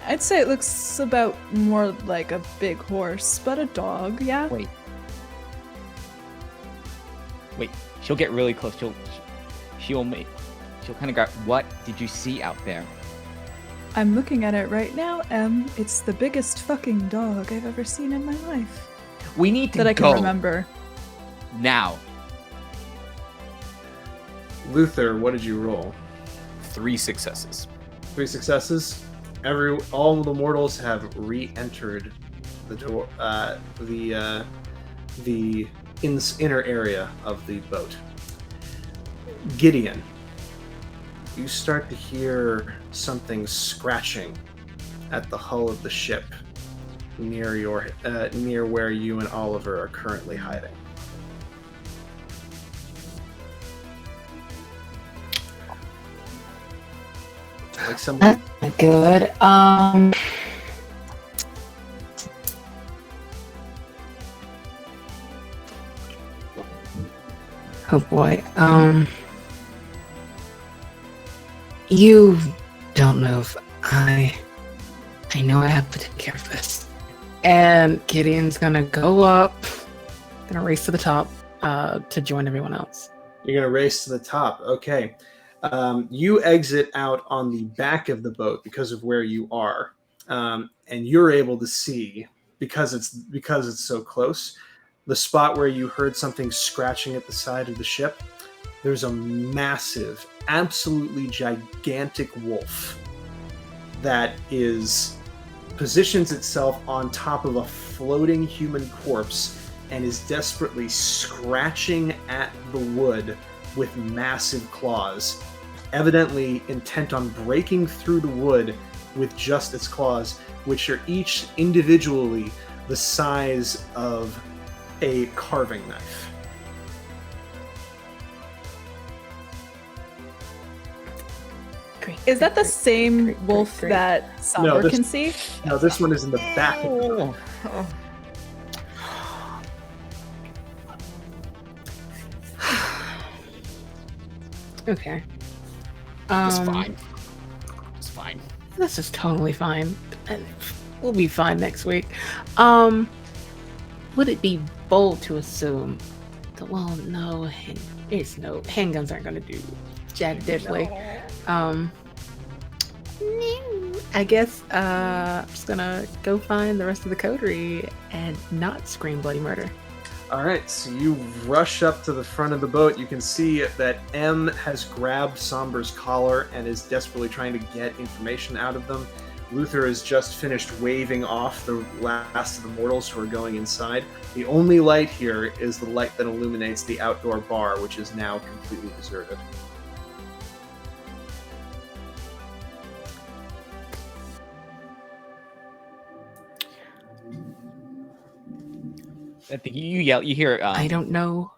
I'd say it looks about more like a big horse, but a dog, yeah? Wait. She'll get really close. She'll kind of go. What did you see out there? I'm looking at it right now, M. It's the biggest fucking dog I've ever seen in my life. We need to That I go can remember. now. Luther, what did you roll? 3 successes. 3 successes. All of the mortals have re-entered the door, the inner area of the boat. Gideon, you start to hear something scratching at the hull of the ship near where you and Oliver are currently hiding. Like somebody. Good. Oh boy. You don't move. I know I have to take care of this. And Gideon's gonna go up, gonna race to the top, to join everyone else. You're going to race to the top. Okay. You exit out on the back of the boat because of where you are. And you're able to see, because it's so close, the spot where you heard something scratching at the side of the ship. there's a massive, absolutely gigantic wolf that positions itself on top of a floating human corpse and is desperately scratching at the wood with massive claws, evidently intent on breaking through the wood with just its claws, which are each individually the size of a carving knife. Great. Is that the great, same great, wolf great. that Somber can see? No, this one is in the back of the boat. Okay. It's fine. It's fine. This is totally fine. And we'll be fine next week. Would it be bold to assume that, well, no, handguns aren't gonna do jack diddly. I guess I'm just gonna go find the rest of the coterie and not scream bloody murder. All right, so you rush up to the front of the boat. You can see that M has grabbed Somber's collar and is desperately trying to get information out of them. Luther has just finished waving off the last of the mortals who are going inside. The only light here is the light that illuminates the outdoor bar, which is now completely deserted. I think you yell. You hear. I don't know.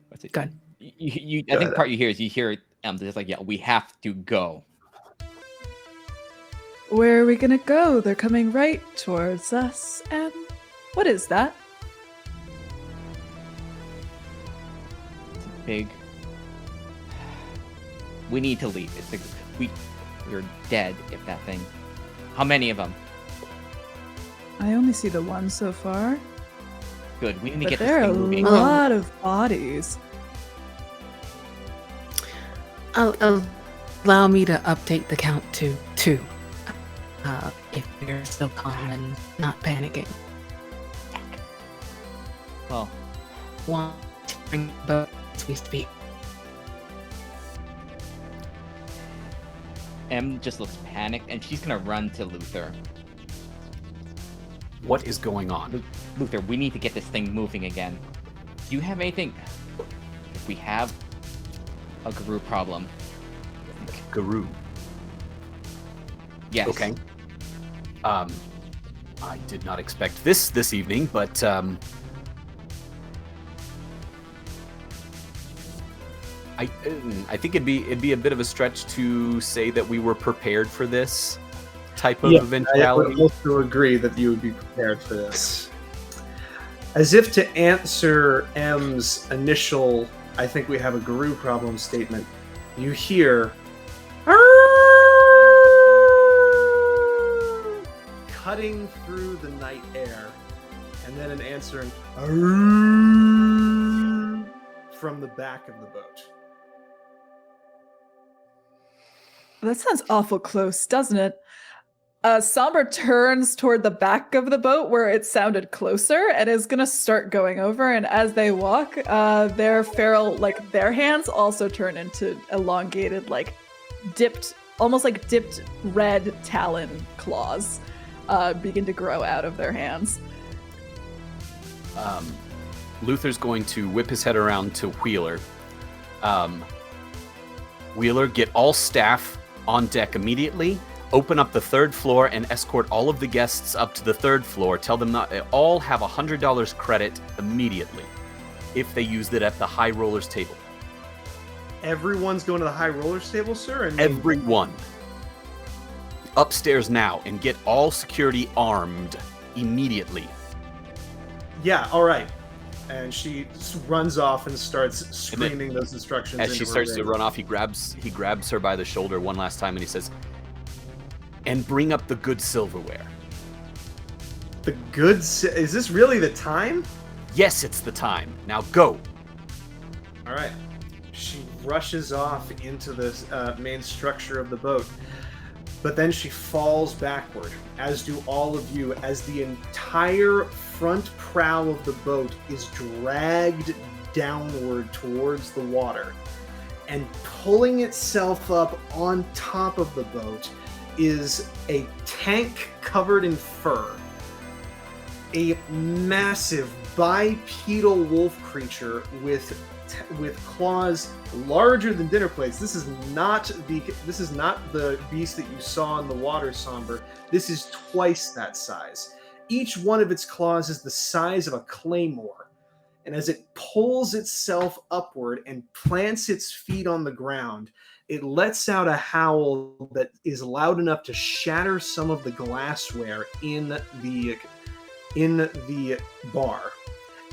What's it? Go ahead. I think the part you hear is you hear just like, yeah, we have to go. Where are we gonna go? They're coming right towards us. What is that? It's big. We need to leave. It's like we're dead if that thing. How many of them? I only see the one so far. Good. We need to But get this there are thing a moving. lot of bodies. Allow me to update the count to 2. If we're still calm and not panicking. Well, 1 to bring the boat as we speak. M just looks panicked, and she's gonna run to Luther. What is going on? Luther, we need to get this thing moving again. Do you have anything? If we have a Guru problem. Guru. Yes. Okay. I did not expect this evening, but I think it'd be a bit of a stretch to say that we were prepared for this type of eventuality. I would also agree that you would be prepared for this. As if to answer M's initial, I think we have a Guru problem statement, you hear cutting through the night air, and then an answering from the back of the boat. That sounds awful close, doesn't it? Somber turns toward the back of the boat where it sounded closer and is gonna start going over. And as they walk, their feral, their hands also turn into elongated, almost dipped red talon claws begin to grow out of their hands. Luther's going to whip his head around to Wheeler. Wheeler, get all staff on deck immediately. Open up the 3rd floor and escort all of the guests up to the 3rd floor. Tell them they all have $100 credit immediately if they used it at the High Rollers table. Everyone's going to the High Rollers table, sir? And Everyone. Upstairs now and get all security armed immediately. Yeah, all right. And she runs off and starts screaming those instructions. As she starts to run off, he grabs her by the shoulder one last time and he says, "And bring up the good silverware." The goods. Is this really the time? Yes, it's the time. Now go. All right. She rushes off into the main structure of the boat, but then she falls backward, as do all of you, as the entire front prow of the boat is dragged downward towards the water. And pulling itself up on top of the boat is a tank covered in fur. A massive bipedal wolf creature with claws larger than dinner plates. This is not the beast that you saw in the water, Somber. This is twice that size. Each one of its claws is the size of a claymore. And as it pulls itself upward and plants its feet on the ground, it lets out a howl that is loud enough to shatter some of the glassware in the bar.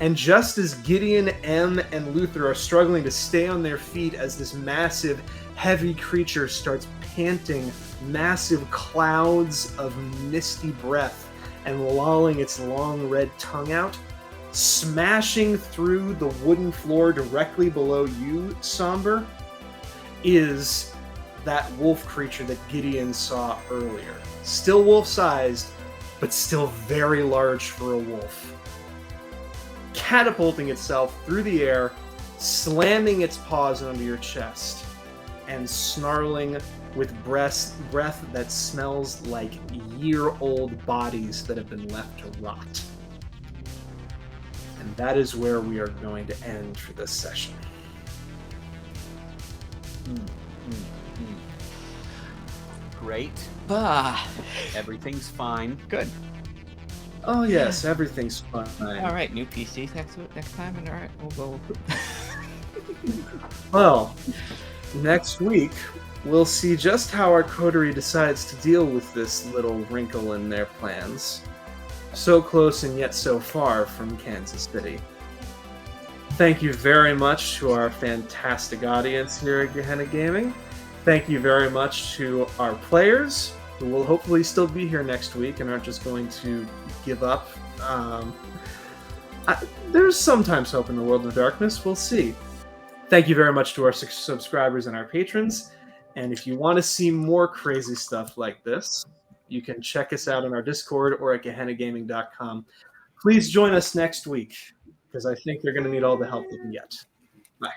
And just as Gideon, M, and Luther are struggling to stay on their feet as this massive, heavy creature starts panting massive clouds of misty breath and lolling its long red tongue out, smashing through the wooden floor directly below you, Somber, is that wolf creature that Gideon saw earlier. Still wolf-sized, but still very large for a wolf. Catapulting itself through the air, slamming its paws onto your chest, and snarling with breath that smells like year-old bodies that have been left to rot. And that is where we are going to end for this session. Great. Ah, Everything's fine. good. Oh yes, everything's fine. All right, new PCs next time, and all right, we'll go. Well, next week we'll see just how our coterie decides to deal with this little wrinkle in their plans. So close and yet so far from Kansas City. Thank you very much to our fantastic audience here at Gehenna Gaming. Thank you very much to our players, who will hopefully still be here next week and aren't just going to give up. There's sometimes hope in the world of darkness. We'll see. Thank you very much to our subscribers and our patrons. And if you want to see more crazy stuff like this, you can check us out on our Discord or at gehennagaming.com. Please join us next week, because I think they're going to need all the help they can get. Bye.